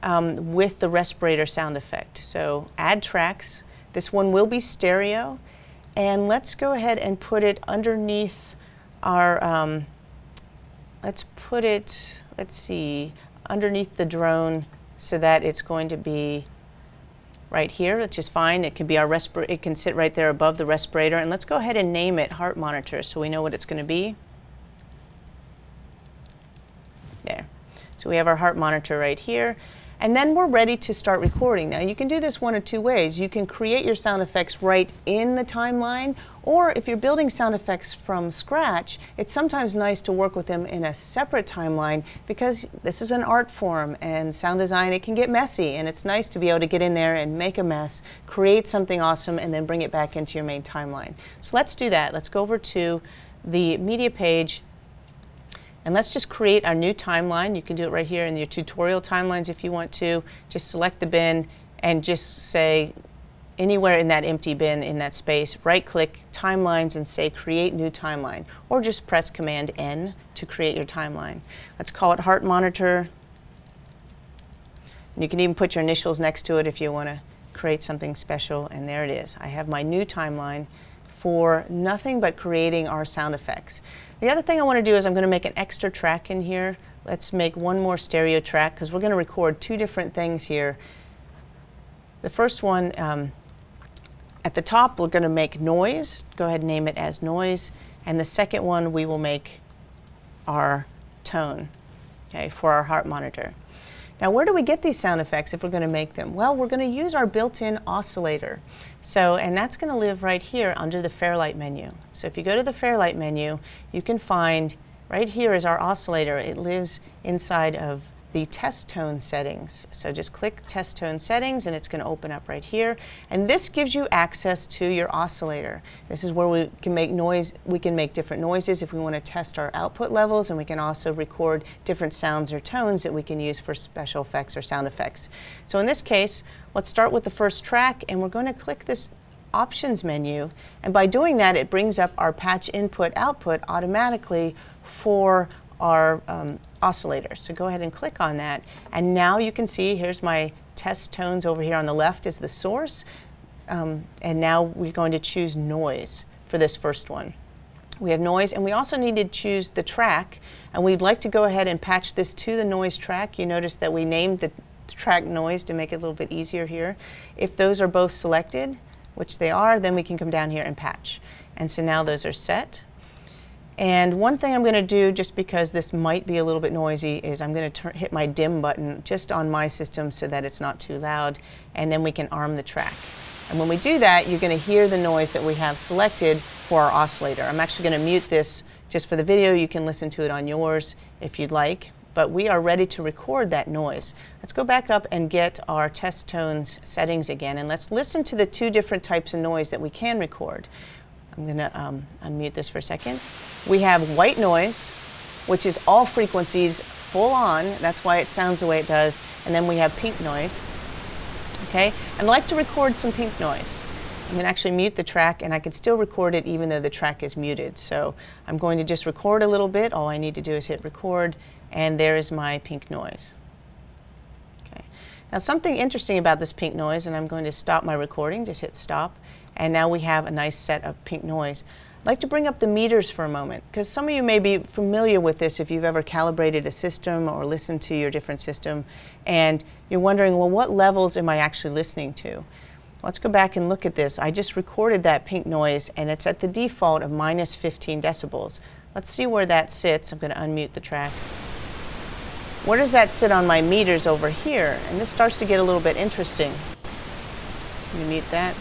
with the respirator sound effect. So add tracks. This one will be stereo. And let's go ahead and put it underneath our, let's put it, let's see, underneath the drone, so that it's going to be right here, which is fine. It can be our respirator, it can sit right there above the respirator. And let's go ahead and name it heart monitor so we know what it's going to be. There. So we have our heart monitor right here. And then we're ready to start recording. Now, you can do this one of two ways. You can create your sound effects right in the timeline, or if you're building sound effects from scratch, it's sometimes nice to work with them in a separate timeline, because this is an art form, and sound design, it can get messy, and it's nice to be able to get in there and make a mess, create something awesome, and then bring it back into your main timeline. So let's do that. Let's go over to the media page, and let's just create our new timeline. You can do it right here in your tutorial timelines if you want to. Just select the bin and just say anywhere in that empty bin in that space, right-click timelines and say create new timeline, or just press Command N to create your timeline. Let's call it heart monitor. And you can even put your initials next to it if you want to create something special, and there it is. I have my new timeline for nothing but creating our sound effects. The other thing I want to do is I'm going to make an extra track in here. Let's make one more stereo track because we're going to record two different things here. The first one, at the top, we're going to make noise. Go ahead and name it as noise. And the second one, we will make our tone, okay, for our heart monitor. Now, where do we get these sound effects if we're going to make them? Well, we're going to use our built-in oscillator. And that's going to live right here under the Fairlight menu. So if you go to the Fairlight menu, you can find right here is our oscillator. It lives inside of the test tone settings. So just click test tone settings and it's going to open up right here. And this gives you access to your oscillator. This is where we can make noise. We can make different noises if we want to test our output levels, and we can also record different sounds or tones that we can use for special effects or sound effects. So in this case, let's start with the first track, and we're going to click this options menu, and by doing that it brings up our patch input output automatically for our oscillator. So go ahead and click on that, and now you can see here's my test tones. Over here on the left is the source, and now we're going to choose noise for this first one. We have noise, and we also need to choose the track, and we'd like to go ahead and patch this to the noise track. You notice that we named the track noise to make it a little bit easier here. If those are both selected, which they are, then we can come down here and patch. And so now those are set. And one thing I'm going to do, just because this might be a little bit noisy, is I'm going to hit my dim button just on my system so that it's not too loud, and then we can arm the track. And when we do that, you're going to hear the noise that we have selected for our oscillator. I'm actually going to mute this just for the video. You can listen to it on yours if you'd like, but we are ready to record that noise. Let's go back up and get our test tones settings again, and let's listen to the two different types of noise that we can record. I'm going to unmute this for a second. We have white noise, which is all frequencies full on. That's why it sounds the way it does. And then we have pink noise. Okay? I'd like to record some pink noise. I'm going to actually mute the track, and I can still record it even though the track is muted. So I'm going to just record a little bit. All I need to do is hit record, and there is my pink noise. Okay. Now, something interesting about this pink noise, and I'm going to stop my recording, just hit stop. And now we have a nice set of pink noise. I'd like to bring up the meters for a moment, because some of you may be familiar with this if you've ever calibrated a system or listened to your different system, and you're wondering, well, what levels am I actually listening to? Let's go back and look at this. I just recorded that pink noise, and it's at the default of minus 15 decibels. Let's see where that sits. I'm going to unmute the track. Where does that sit on my meters over here? And this starts to get a little bit interesting. Let me mute that.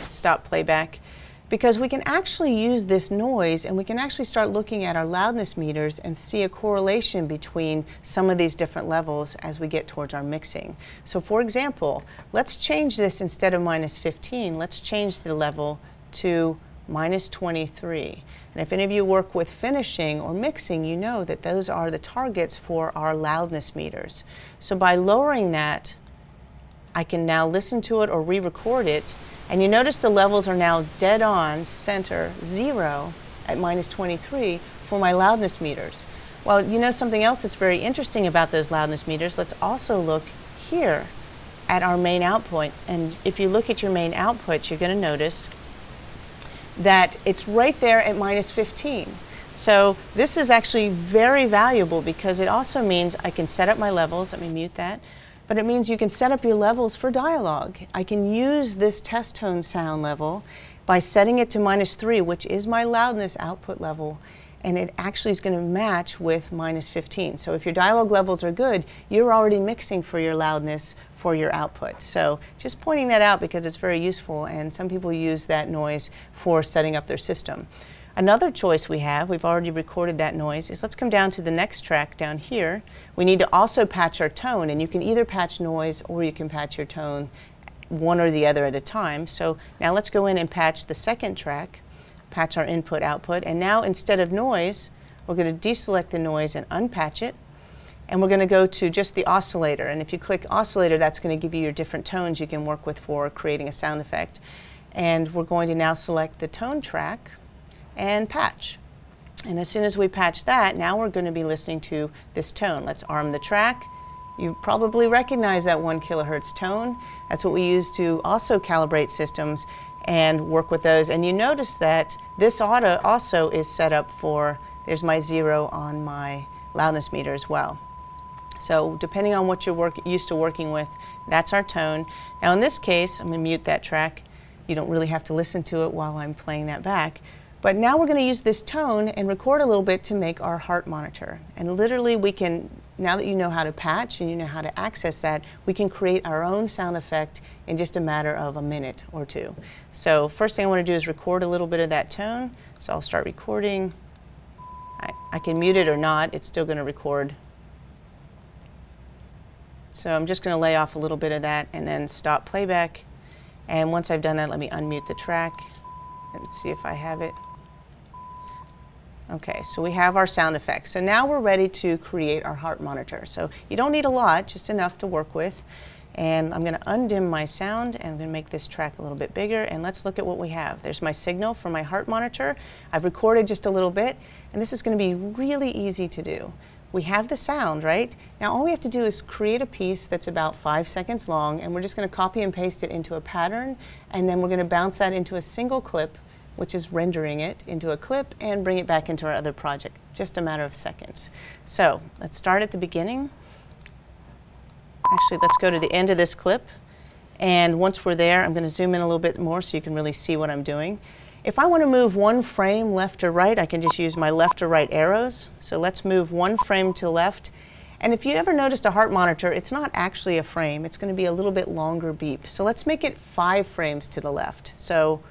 Stop playback, because we can actually use this noise and we can actually start looking at our loudness meters and see a correlation between some of these different levels as we get towards our mixing. So for example, let's change this. Instead of minus 15, let's change the level to minus 23. And if any of you work with finishing or mixing, you know that those are the targets for our loudness meters. So by lowering that, I can now listen to it or re-record it, and you notice the levels are now dead on center 0 at minus 23 for my loudness meters. Well, you know something else that's very interesting about those loudness meters? Let's also look here at our main output, and if you look at your main output, you're going to notice that it's right there at minus 15. So this is actually very valuable because it also means I can set up my levels. Let me mute that. But it means you can set up your levels for dialogue. I can use this test tone sound level by setting it to minus 3, which is my loudness output level, and it actually is going to match with minus 15. So if your dialogue levels are good, you're already mixing for your loudness for your output. So just pointing that out because it's very useful, and some people use that noise for setting up their system. Another choice we have, we've already recorded that noise, is let's come down to the next track down here. We need to also patch our tone, and you can either patch noise or you can patch your tone, one or the other at a time. So now let's go in and patch the second track, patch our input output, and now instead of noise, we're going to deselect the noise and unpatch it, and we're going to go to just the oscillator. And if you click oscillator, that's going to give you your different tones you can work with for creating a sound effect. And we're going to now select the tone track and patch. And as soon as we patch that, now we're going to be listening to this tone. Let's arm the track. You probably recognize that 1 kilohertz tone. That's what we use to also calibrate systems. and work with those. And you notice that this auto also is set up for, there's my 0 on my loudness meter as well. So depending on what you're used to working with, that's our tone. Now in this case, I'm going to mute that track. You don't really have to listen to it while I'm playing that back. But now we're going to use this tone and record a little bit to make our heart monitor. And literally we can, now that you know how to patch and you know how to access that, we can create our own sound effect in just a matter of a minute or two. So first thing I want to do is record a little bit of that tone. So I'll start recording. I can mute it or not, it's still going to record. So I'm just going to lay off a little bit of that and then stop playback. And once I've done that, let me unmute the track and see if I have it. Okay, so we have our sound effects. So now we're ready to create our heart monitor. So you don't need a lot, just enough to work with. And I'm going to undim my sound and I'm going to make this track a little bit bigger. And let's look at what we have. There's my signal for my heart monitor. I've recorded just a little bit, and this is going to be really easy to do. We have the sound, right? Now all we have to do is create a piece that's about 5 seconds long, and we're just going to copy and paste it into a pattern, and then we're going to bounce that into a single clip, which is rendering it into a clip, and bring it back into our other project. Just a matter of seconds. So let's start at the beginning. Actually, let's go to the end of this clip, and once we're there, I'm going to zoom in a little bit more so you can really see what I'm doing. If I want to move one frame left or right, I can just use my left or right arrows. So let's move one frame to left. And if you ever noticed a heart monitor, it's not actually a frame. It's going to be a little bit longer beep. So let's make it 5 frames to the left. So,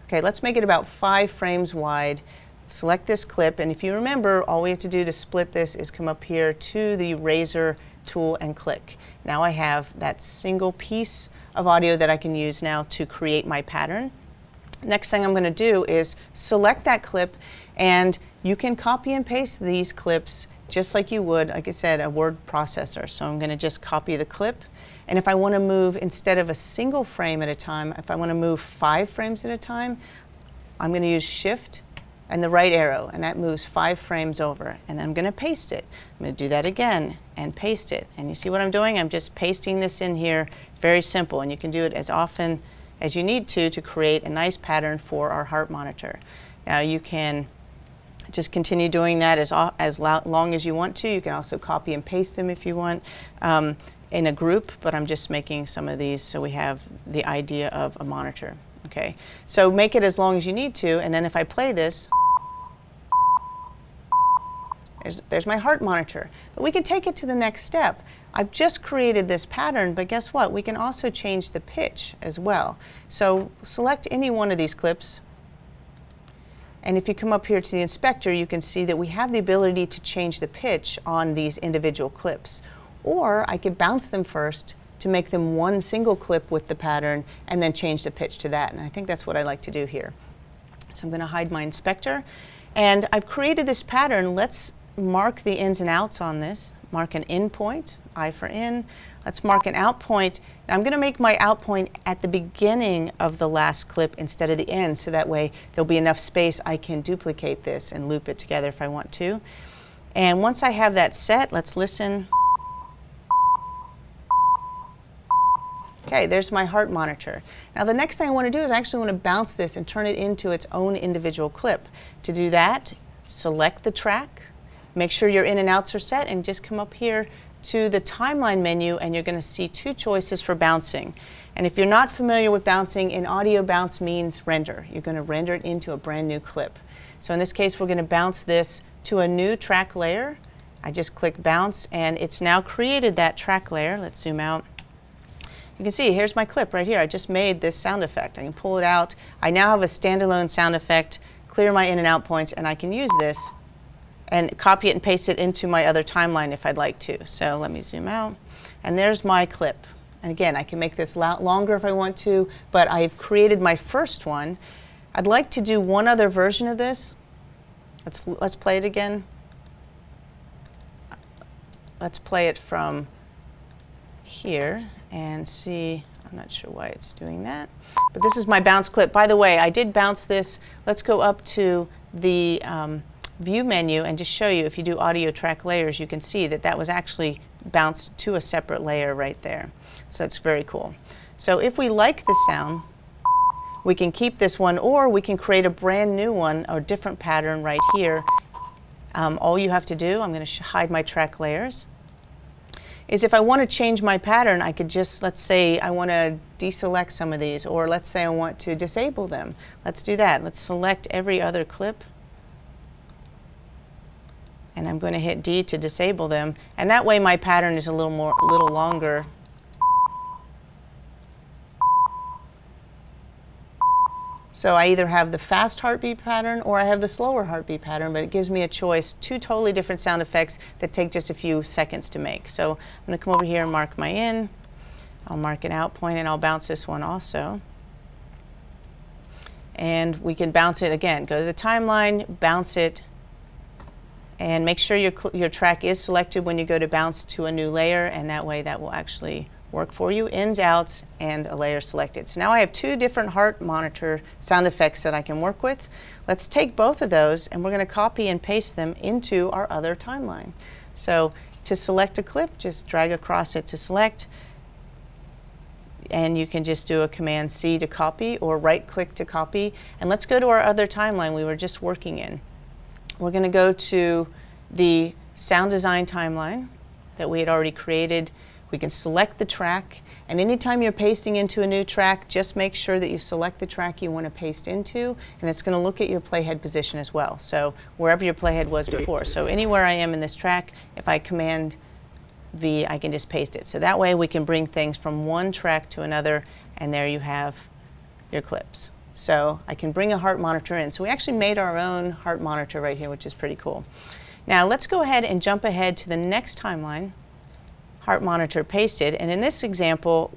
okay, let's make it about 5 frames wide. Select this clip, and if you remember, all we have to do to split this is come up here to the razor tool and click. Now I have that single piece of audio that I can use now to create my pattern. Next thing I'm going to do is select that clip, and you can copy and paste these clips just like you would, like I said, a word processor. So I'm going to just copy the clip, and if I want to move, instead of a single frame at a time, if I want to move 5 frames at a time, I'm going to use Shift and the right arrow, and that moves 5 frames over, and I'm going to paste it. I'm going to do that again and paste it, and you see what I'm doing? I'm just pasting this in here. Very simple, and you can do it as often as you need to create a nice pattern for our heart monitor. Now you can just continue doing that as long as you want to. You can also copy and paste them if you want in a group, but I'm just making some of these so we have the idea of a monitor. Okay, so make it as long as you need to, and then if I play this, there's my heart monitor. But we can take it to the next step. I've just created this pattern, but guess what? We can also change the pitch as well. So select any one of these clips, and if you come up here to the inspector, you can see that we have the ability to change the pitch on these individual clips. Or I could bounce them first to make them one single clip with the pattern and then change the pitch to that. And I think that's what I like to do here. So I'm going to hide my inspector. And I've created this pattern. Let's mark the ins and outs on this. Mark an in point, I for in. Let's mark an out point. Now I'm going to make my out point at the beginning of the last clip instead of the end, so that way there'll be enough space I can duplicate this and loop it together if I want to. And once I have that set, let's listen. Okay, there's my heart monitor. Now the next thing I want to do is I actually want to bounce this and turn it into its own individual clip. To do that, select the track, make sure your in and outs are set, and just come up here to the timeline menu, and you're going to see 2 choices for bouncing. And if you're not familiar with bouncing, in audio, bounce means render. You're going to render it into a brand new clip. So in this case, we're going to bounce this to a new track layer. I just click bounce, and it's now created that track layer. Let's zoom out. You can see, here's my clip right here. I just made this sound effect. I can pull it out. I now have a standalone sound effect, clear my in and out points, and I can use this and copy it and paste it into my other timeline if I'd like to. So let me zoom out, and there's my clip. And again, I can make this longer if I want to, but I've created my first one. I'd like to do one other version of this. Let's play it again. Let's play it from here and see. I'm not sure why it's doing that, but this is my bounce clip. By the way, I did bounce this. Let's go up to the view menu and just show you, if you do audio track layers, you can see that that was actually bounced to a separate layer right there. So that's very cool. So if we like the sound, we can keep this one, or we can create a brand new one, or different pattern right here. All you have to do, I'm going to hide my track layers, is if I want to change my pattern, I could just, let's say I want to deselect some of these, or let's say I want to disable them. Let's do that. Let's select every other clip, and I'm going to hit D to disable them, and that way my pattern is a little longer. So I either have the fast heartbeat pattern or I have the slower heartbeat pattern, but it gives me a choice, two totally different sound effects that take just a few seconds to make. So I'm going to come over here and mark my in. I'll mark an out point, and I'll bounce this one also. And we can bounce it again. Go to the timeline, bounce it, and make sure your track is selected when you go to bounce to a new layer, and that way that will actually work for you. Ins, outs, and a layer selected. So now I have two different heart monitor sound effects that I can work with. Let's take both of those, and we're going to copy and paste them into our other timeline. So to select a clip, just drag across it to select, and you can just do a Command C to copy, or right click to copy. And let's go to our other timeline we were just working in. We're going to go to the sound design timeline that we had already created. We can select the track, and anytime you're pasting into a new track, just make sure that you select the track you want to paste into, and it's going to look at your playhead position as well. So wherever your playhead was before. So anywhere I am in this track, if I Command V, I can just paste it. So that way we can bring things from one track to another, and there you have your clips. So I can bring a heart monitor in. So we actually made our own heart monitor right here, which is pretty cool. Now let's go ahead and jump ahead to the next timeline. Heart monitor pasted, and in this example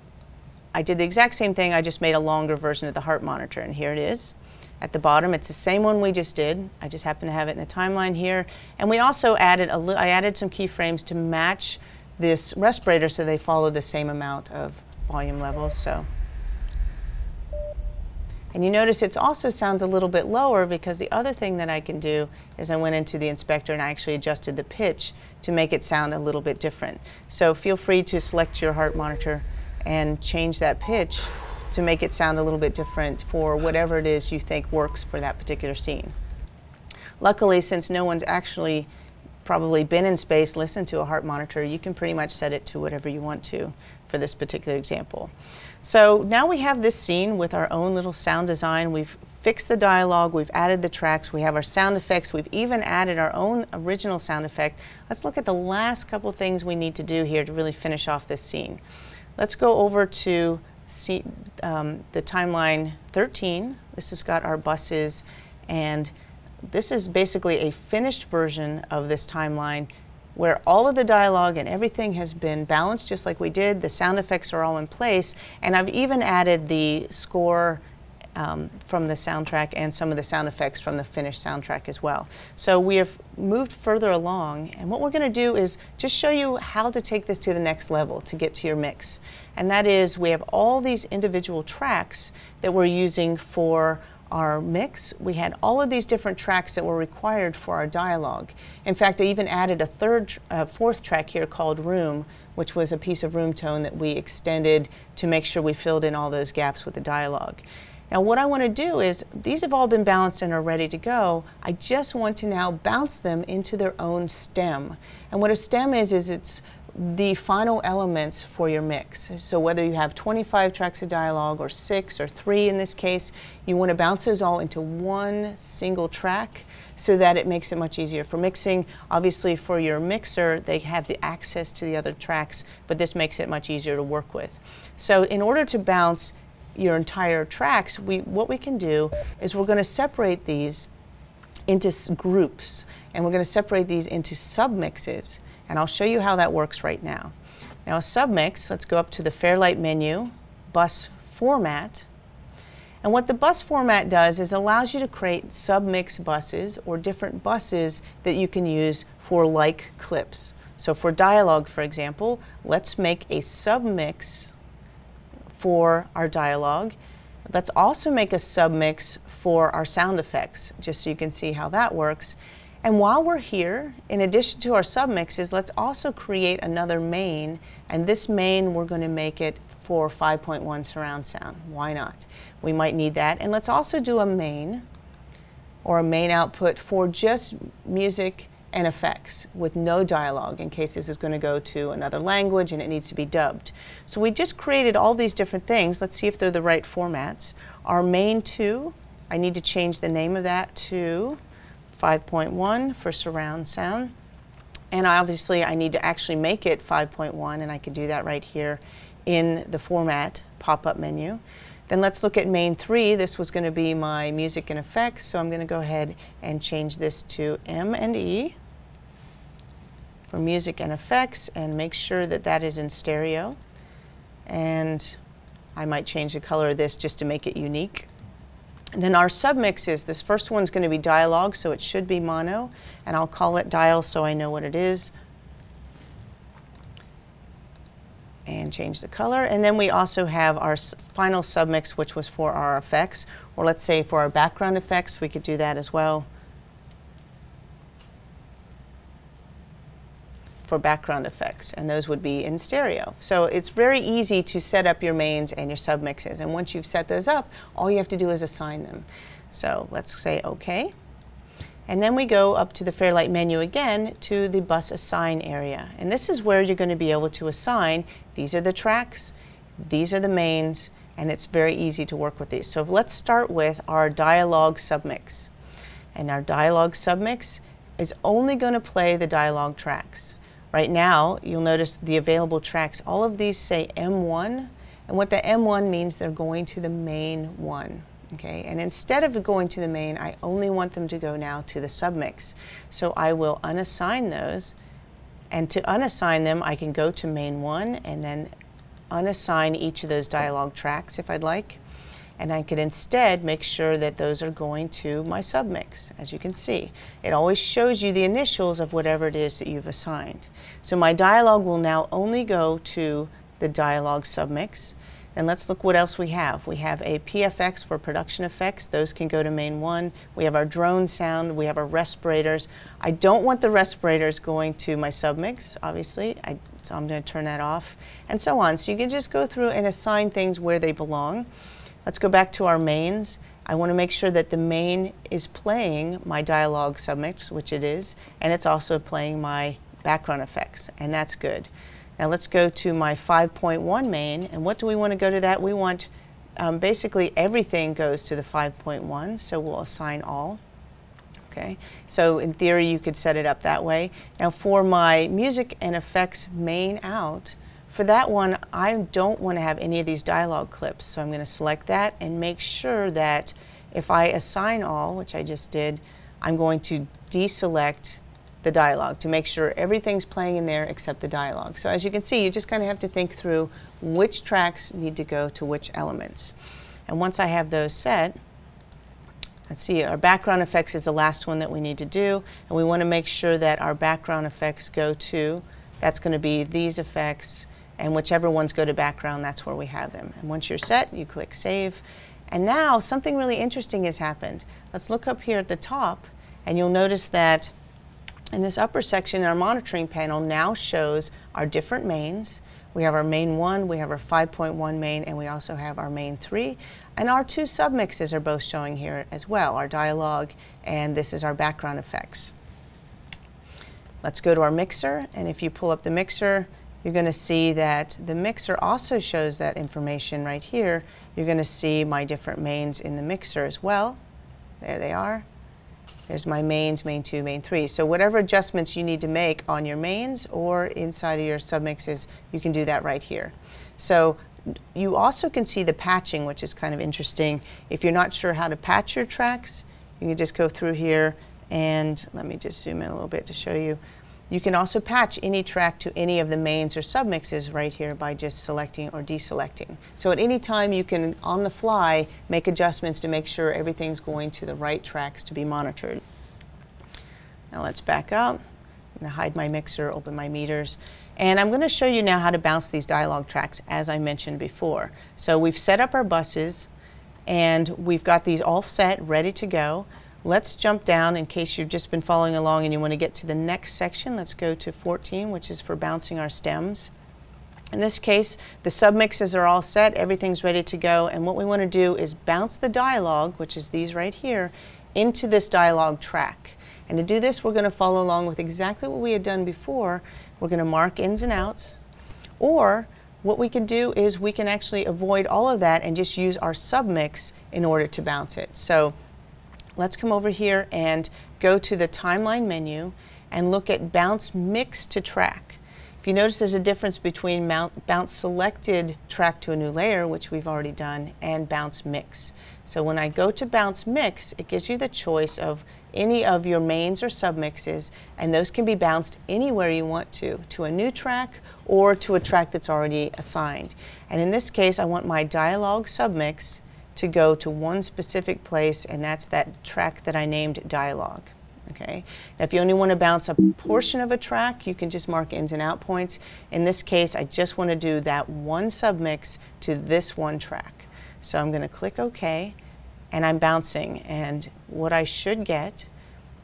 I did the exact same thing, I just made a longer version of the heart monitor, and here it is at the bottom. It's the same one we just did. I just happen to have it in a timeline here, and we also added I added some keyframes to match this respirator so they follow the same amount of volume levels. So, and you notice it also sounds a little bit lower, because the other thing that I can do is I went into the inspector and I actually adjusted the pitch to make it sound a little bit different. So feel free to select your heart monitor and change that pitch to make it sound a little bit different for whatever it is you think works for that particular scene. Luckily, since no one's actually probably been in space, listened to a heart monitor, you can pretty much set it to whatever you want to for this particular example. So now we have this scene with our own little sound design. We've fixed the dialogue, we've added the tracks, we have our sound effects, we've even added our own original sound effect. Let's look at the last couple things we need to do here to really finish off this scene. Let's go over to the timeline 13. This has got our buses, and this is basically a finished version of this timeline where all of the dialogue and everything has been balanced just like we did. The sound effects are all in place, and I've even added the score from the soundtrack and some of the sound effects from the finished soundtrack as well. So we have moved further along, and what we're going to do is just show you how to take this to the next level to get to your mix. And that is, we have all these individual tracks that we're using for our mix. We had all of these different tracks that were required for our dialogue. In fact, I even added a fourth track here called Room, which was a piece of room tone that we extended to make sure we filled in all those gaps with the dialogue. Now what I want to do is, these have all been balanced and are ready to go. I just want to now bounce them into their own stem. And what a stem is it's the final elements for your mix. So whether you have 25 tracks of dialogue or 6 or 3 in this case, you want to bounce those all into one single track so that it makes it much easier for mixing. Obviously for your mixer, they have the access to the other tracks, but this makes it much easier to work with. So in order to bounce your entire tracks, what we can do is we're going to separate these into groups, and we're going to separate these into submixes, and I'll show you how that works right now. Now a submix, let's go up to the Fairlight menu, bus format, and what the bus format does is allows you to create submix buses or different buses that you can use for like clips. So for dialogue, for example, let's make a submix for our dialogue. Let's also make a submix for our sound effects, just so you can see how that works. And while we're here, in addition to our submixes, let's also create another main, and this main we're going to make it for 5.1 surround sound. Why not? We might need that. And let's also do a main, or a main output for just music and effects with no dialogue, in case this is going to go to another language and it needs to be dubbed. So we just created all these different things. Let's see if they're the right formats. Our main 2, I need to change the name of that to 5.1 for surround sound. And obviously I need to actually make it 5.1, and I can do that right here in the format pop-up menu. Then let's look at main 3. This was going to be my music and effects, so I'm going to go ahead and change this to M and E for music and effects, and make sure that that is in stereo. And I might change the color of this just to make it unique. And then our submixes, this first one's going to be dialogue, so it should be mono, and I'll call it dial so I know what it is. And change the color. And then we also have our final submix, which was for our effects, or let's say for our background effects, we could do that as well. For background effects, and those would be in stereo. So it's very easy to set up your mains and your submixes, and once you've set those up, all you have to do is assign them. So let's say OK. And then we go up to the Fairlight menu again to the bus assign area. And this is where you're going to be able to assign, these are the tracks, these are the mains, and it's very easy to work with these. So let's start with our Dialog Submix. And our Dialog Submix is only going to play the dialogue tracks. Right now, you'll notice the available tracks, all of these say M1, and what the M1 means, they're going to the main 1. Okay, and instead of going to the main, I only want them to go now to the submix. So I will unassign those, and to unassign them, I can go to main 1 and then unassign each of those dialogue tracks if I'd like. And I could instead make sure that those are going to my submix. As you can see, it always shows you the initials of whatever it is that you've assigned. So my dialogue will now only go to the dialogue submix. And let's look what else we have. We have a PFX for production effects. Those can go to main 1. We have our drone sound. We have our respirators. I don't want the respirators going to my submix, obviously, so I'm going to turn that off, and so on. So you can just go through and assign things where they belong. Let's go back to our mains. I want to make sure that the main is playing my dialogue submix, which it is, and it's also playing my background effects, and that's good. Now let's go to my 5.1 main, and what do we want to go to that? We want basically everything goes to the 5.1, so we'll assign all. Okay, so in theory you could set it up that way. Now for my music and effects main out, for that one, I don't want to have any of these dialogue clips, so I'm going to select that and make sure that if I assign all, which I just did, I'm going to deselect the dialogue to make sure everything's playing in there except the dialogue. So as you can see, you just kind of have to think through which tracks need to go to which elements. And once I have those set, let's see, our background effects is the last one that we need to do, and we want to make sure that our background effects go to, that's going to be these effects, and whichever ones go to background, that's where we have them. And once you're set, you click Save. And now something really interesting has happened. Let's look up here at the top, and you'll notice that in this upper section, our monitoring panel now shows our different mains. We have our main 1, we have our 5.1 main, and we also have our main 3. And our 2 submixes are both showing here as well, our dialogue, and this is our background effects. Let's go to our mixer, and if you pull up the mixer, you're going to see that the mixer also shows that information right here. You're going to see my different mains in the mixer as well. There they are. There's my mains, main 2, main 3. So whatever adjustments you need to make on your mains or inside of your submixes, you can do that right here. So you also can see the patching, which is kind of interesting. If you're not sure how to patch your tracks, you can just go through here, and let me just zoom in a little bit to show you. You can also patch any track to any of the mains or submixes right here by just selecting or deselecting. So at any time you can, on the fly, make adjustments to make sure everything's going to the right tracks to be monitored. Now let's back up. I'm going to hide my mixer, open my meters, and I'm going to show you now how to bounce these dialogue tracks as I mentioned before. So we've set up our buses, and we've got these all set, ready to go. Let's jump down in case you've just been following along and you want to get to the next section. Let's go to 14, which is for bouncing our stems. In this case, the submixes are all set, everything's ready to go, and what we want to do is bounce the dialogue, which is these right here, into this dialogue track. And to do this, we're going to follow along with exactly what we had done before. We're going to mark ins and outs, or what we can do is we can actually avoid all of that and just use our submix in order to bounce it. So let's come over here and go to the timeline menu and look at bounce mix to track. If you notice, there's a difference between bounce selected track to a new layer, which we've already done, and bounce mix. So when I go to bounce mix, it gives you the choice of any of your mains or submixes, and those can be bounced anywhere you want to a new track or to a track that's already assigned. And in this case, I want my Dialog Submix to go to one specific place, and that's that track that I named Dialog. Okay. Now, if you only want to bounce a portion of a track, you can just mark ins and out points. In this case, I just want to do that one submix to this one track. So I'm going to click OK, and I'm bouncing. And what I should get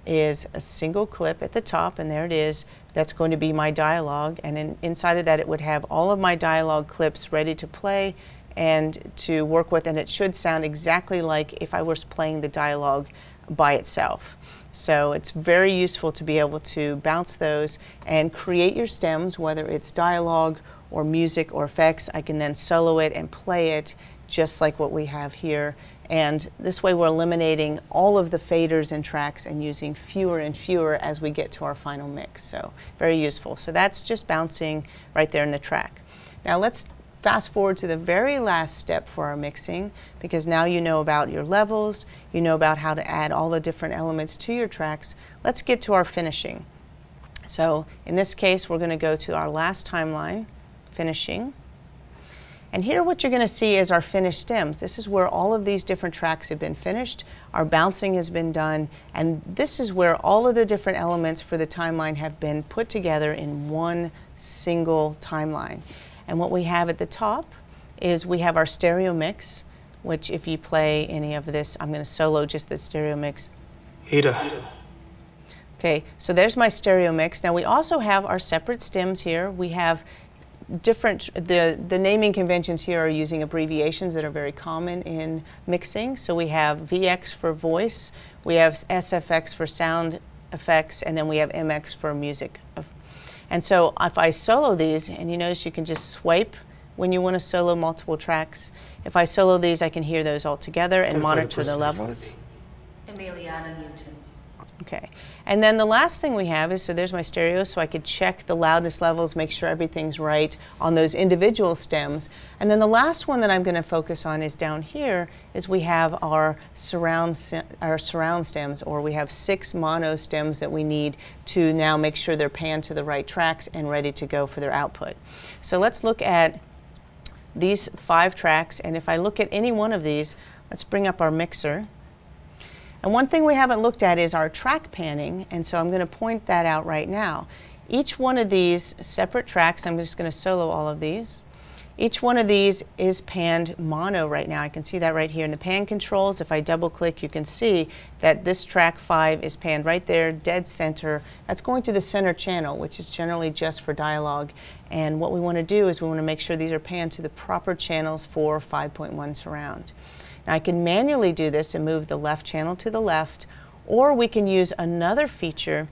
is a single clip at the top, and there it is. That's going to be my dialogue. And inside of that, it would have all of my dialogue clips ready to play and to work with, and it should sound exactly like if I was playing the dialogue by itself. So it's very useful to be able to bounce those and create your stems, whether it's dialogue or music or effects. I can then solo it and play it just like what we have here. And this way we're eliminating all of the faders and tracks and using fewer and fewer as we get to our final mix. So very useful. So that's just bouncing right there in the track. Now let's fast forward to the very last step for our mixing, because now you know about your levels, you know about how to add all the different elements to your tracks. Let's get to our finishing. So in this case, we're going to go to our last timeline, finishing. And here what you're going to see is our finished stems. This is where all of these different tracks have been finished, our bouncing has been done, and this is where all of the different elements for the timeline have been put together in one single timeline. And what we have at the top is we have our stereo mix, which if you play any of this, I'm going to solo just the stereo mix. Ada. Okay, so there's my stereo mix. Now we also have our separate stems here. We have different, the naming conventions here are using abbreviations that are very common in mixing. So we have VX for voice, we have SFX for sound effects, and then we have MX for music. And so if I solo these, and you notice you can just swipe when you want to solo multiple tracks. If I solo these, I can hear those all together and monitor the levels. Emiliana Newton. Okay, and then the last thing we have is, so there's my stereo, so I could check the loudness levels, make sure everything's right on those individual stems. And then the last one that I'm going to focus on is down here, is we have our surround stems, or we have 6 mono stems that we need to now make sure they're panned to the right tracks and ready to go for their output. So let's look at these 5 tracks, and if I look at any one of these, let's bring up our mixer. And one thing we haven't looked at is our track panning, and so I'm going to point that out right now. Each one of these separate tracks, I'm just going to solo all of these. Each one of these is panned mono right now. I can see that right here in the pan controls. If I double click, you can see that this track 5 is panned right there, dead center. That's going to the center channel, which is generally just for dialogue. And what we want to do is we want to make sure these are panned to the proper channels for 5.1 surround. Now I can manually do this and move the left channel to the left, or we can use another feature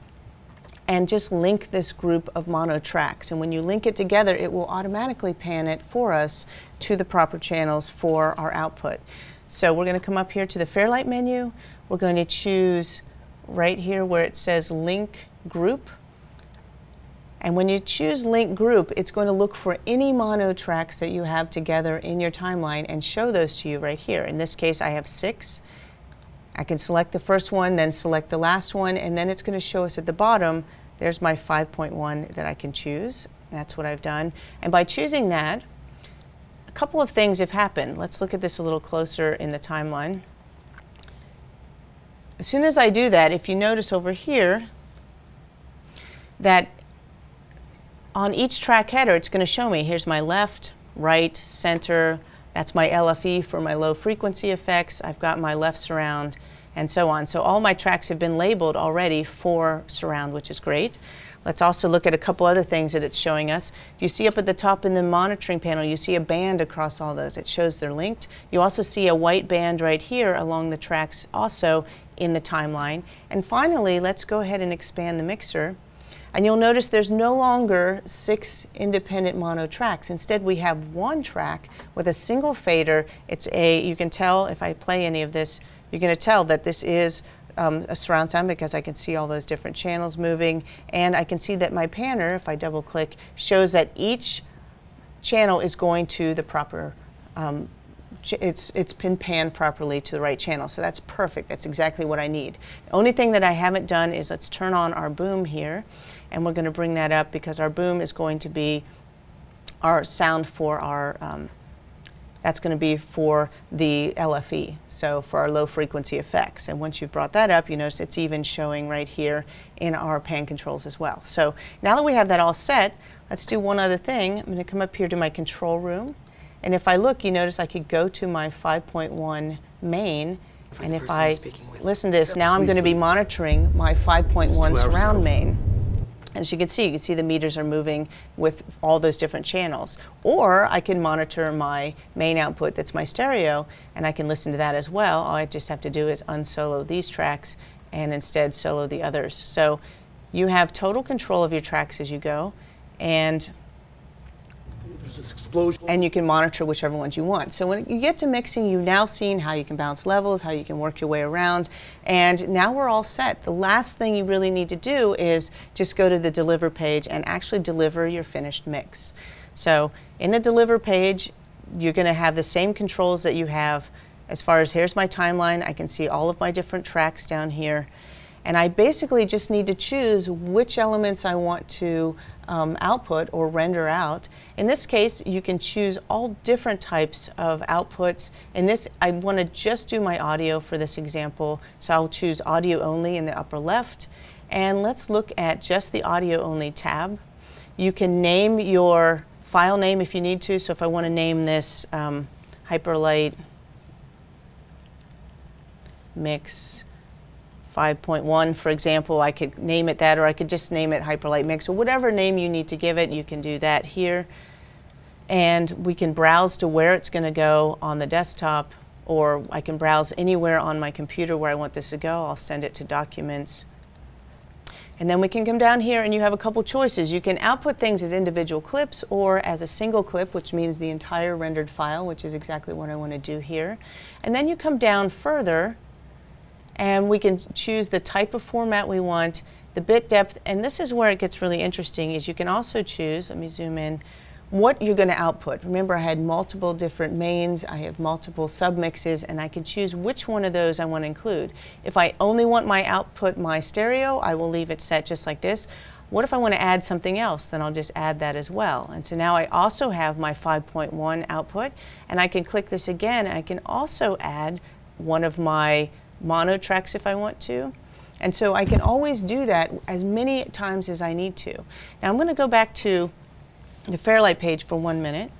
and just link this group of mono tracks. And when you link it together, it will automatically pan it for us to the proper channels for our output. So we're going to come up here to the Fairlight menu. We're going to choose right here where it says Link Group. And when you choose Link Group, it's going to look for any mono tracks that you have together in your timeline and show those to you right here. In this case, I have 6. I can select the first one, then select the last one, and then it's going to show us at the bottom, there's my 5.1 that I can choose. That's what I've done. And by choosing that, a couple of things have happened. Let's look at this a little closer in the timeline. As soon as I do that, if you notice over here, that on each track header, it's going to show me, here's my left, right, center, that's my LFE for my low frequency effects, I've got my left surround, and so on. So all my tracks have been labeled already for surround, which is great. Let's also look at a couple other things that it's showing us. You see up at the top in the monitoring panel, you see a band across all those. It shows they're linked. You also see a white band right here along the tracks also in the timeline. And finally, let's go ahead and expand the mixer. And you'll notice there's no longer 6 independent mono tracks. Instead, we have one track with a single fader. You can tell if I play any of this, you're going to tell that this is a surround sound because I can see all those different channels moving, and I can see that my panner, if I double click, shows that each channel is going to the proper, it's been panned properly to the right channel. So that's perfect. That's exactly what I need. The only thing that I haven't done is let's turn on our boom here, and we're going to bring that up because our boom is going to be our sound for our that's going to be for the LFE, so for our low frequency effects. And once you've brought that up, you notice it's even showing right here in our pan controls as well. So now that we have that all set, let's do one other thing. I'm going to come up here to my control room. And if I look, you notice I could go to my 5.1 main. And if I listen to this, now I'm going to be monitoring my 5.1 surround main. As you can see the meters are moving with all those different channels. Or I can monitor my main output, that's my stereo, and I can listen to that as well. All I just have to do is unsolo these tracks and instead solo the others. So you have total control of your tracks as you go, and you can monitor whichever ones you want. So when you get to mixing, you've now seen how you can bounce levels, how you can work your way around, and now we're all set. The last thing you really need to do is just go to the deliver page and actually deliver your finished mix. So in the deliver page, you're going to have the same controls that you have as far as here's my timeline. I can see all of my different tracks down here. And I basically just need to choose which elements I want to output or render out. In this case, you can choose all different types of outputs. In this, I want to just do my audio for this example, so I'll choose audio only in the upper left. And let's look at just the audio only tab. You can name your file name if you need to. So if I want to name this Hyperlight Mix 5.1, for example, I could name it that, or I could just name it Hyperlight Mix, or whatever name you need to give it. You can do that here. And we can browse to where it's going to go on the desktop, or I can browse anywhere on my computer where I want this to go. I'll send it to Documents. And then we can come down here and you have a couple choices. You can output things as individual clips or as a single clip, which means the entire rendered file, which is exactly what I want to do here. And then you come down further and we can choose the type of format we want, the bit depth, and this is where it gets really interesting, is you can also choose, let me zoom in, what you're going to output. Remember, I had multiple different mains, I have multiple submixes, and I can choose which one of those I want to include. If I only want my output, my stereo, I will leave it set just like this. What if I want to add something else? Then I'll just add that as well. And so now I also have my 5.1 output, and I can click this again. I can also add one of my mono tracks if I want to. And so I can always do that as many times as I need to. Now I'm going to go back to the Fairlight page for 1 minute.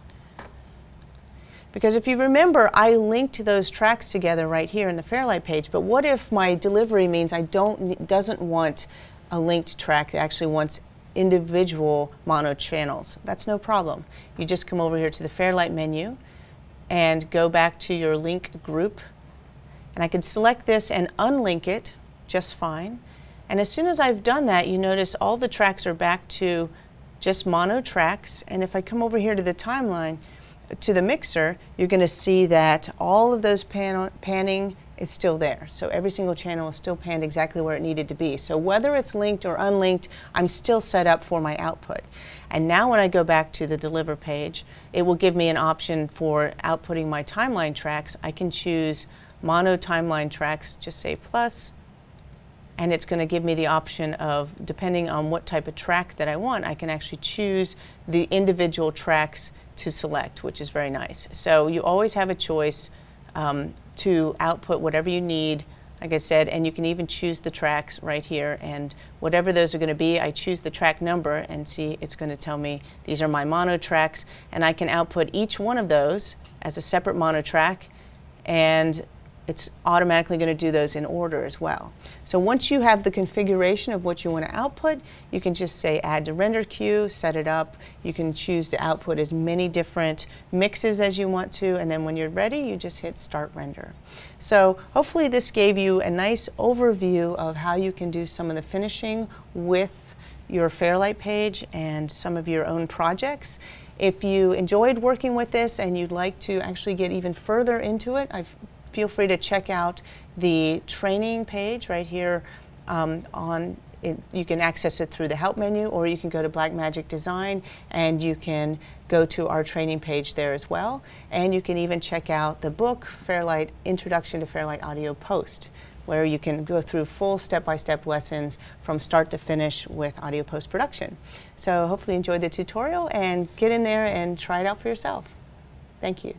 Because if you remember, I linked those tracks together right here in the Fairlight page. But what if my delivery means doesn't want a linked track, it actually wants individual mono channels? That's no problem. You just come over here to the Fairlight menu and go back to your link group. And I can select this and unlink it just fine. And as soon as I've done that, you notice all the tracks are back to just mono tracks. And if I come over here to the timeline, to the mixer, you're going to see that all of those panning is still there. So every single channel is still panned exactly where it needed to be. So whether it's linked or unlinked, I'm still set up for my output. And now when I go back to the deliver page, it will give me an option for outputting my timeline tracks. I can choose mono timeline tracks, just say plus, and it's going to give me the option of, depending on what type of track that I want, I can actually choose the individual tracks to select, which is very nice. So you always have a choice to output whatever you need, like I said, and you can even choose the tracks right here, and whatever those are going to be, I choose the track number and see it's going to tell me these are my mono tracks, and I can output each one of those as a separate mono track, and it's automatically going to do those in order as well. So once you have the configuration of what you want to output, you can just say add to render queue, set it up. You can choose to output as many different mixes as you want to, and then when you're ready, you just hit start render. So hopefully this gave you a nice overview of how you can do some of the finishing with your Fairlight page and some of your own projects. If you enjoyed working with this and you'd like to actually get even further into it, feel free to check out the training page right here you can access it through the help menu, or you can go to Blackmagic Design and you can go to our training page there as well. And you can even check out the book, Fairlight Introduction to Fairlight Audio Post, where you can go through full step-by-step lessons from start to finish with audio post-production. So hopefully you enjoyed the tutorial and get in there and try it out for yourself. Thank you.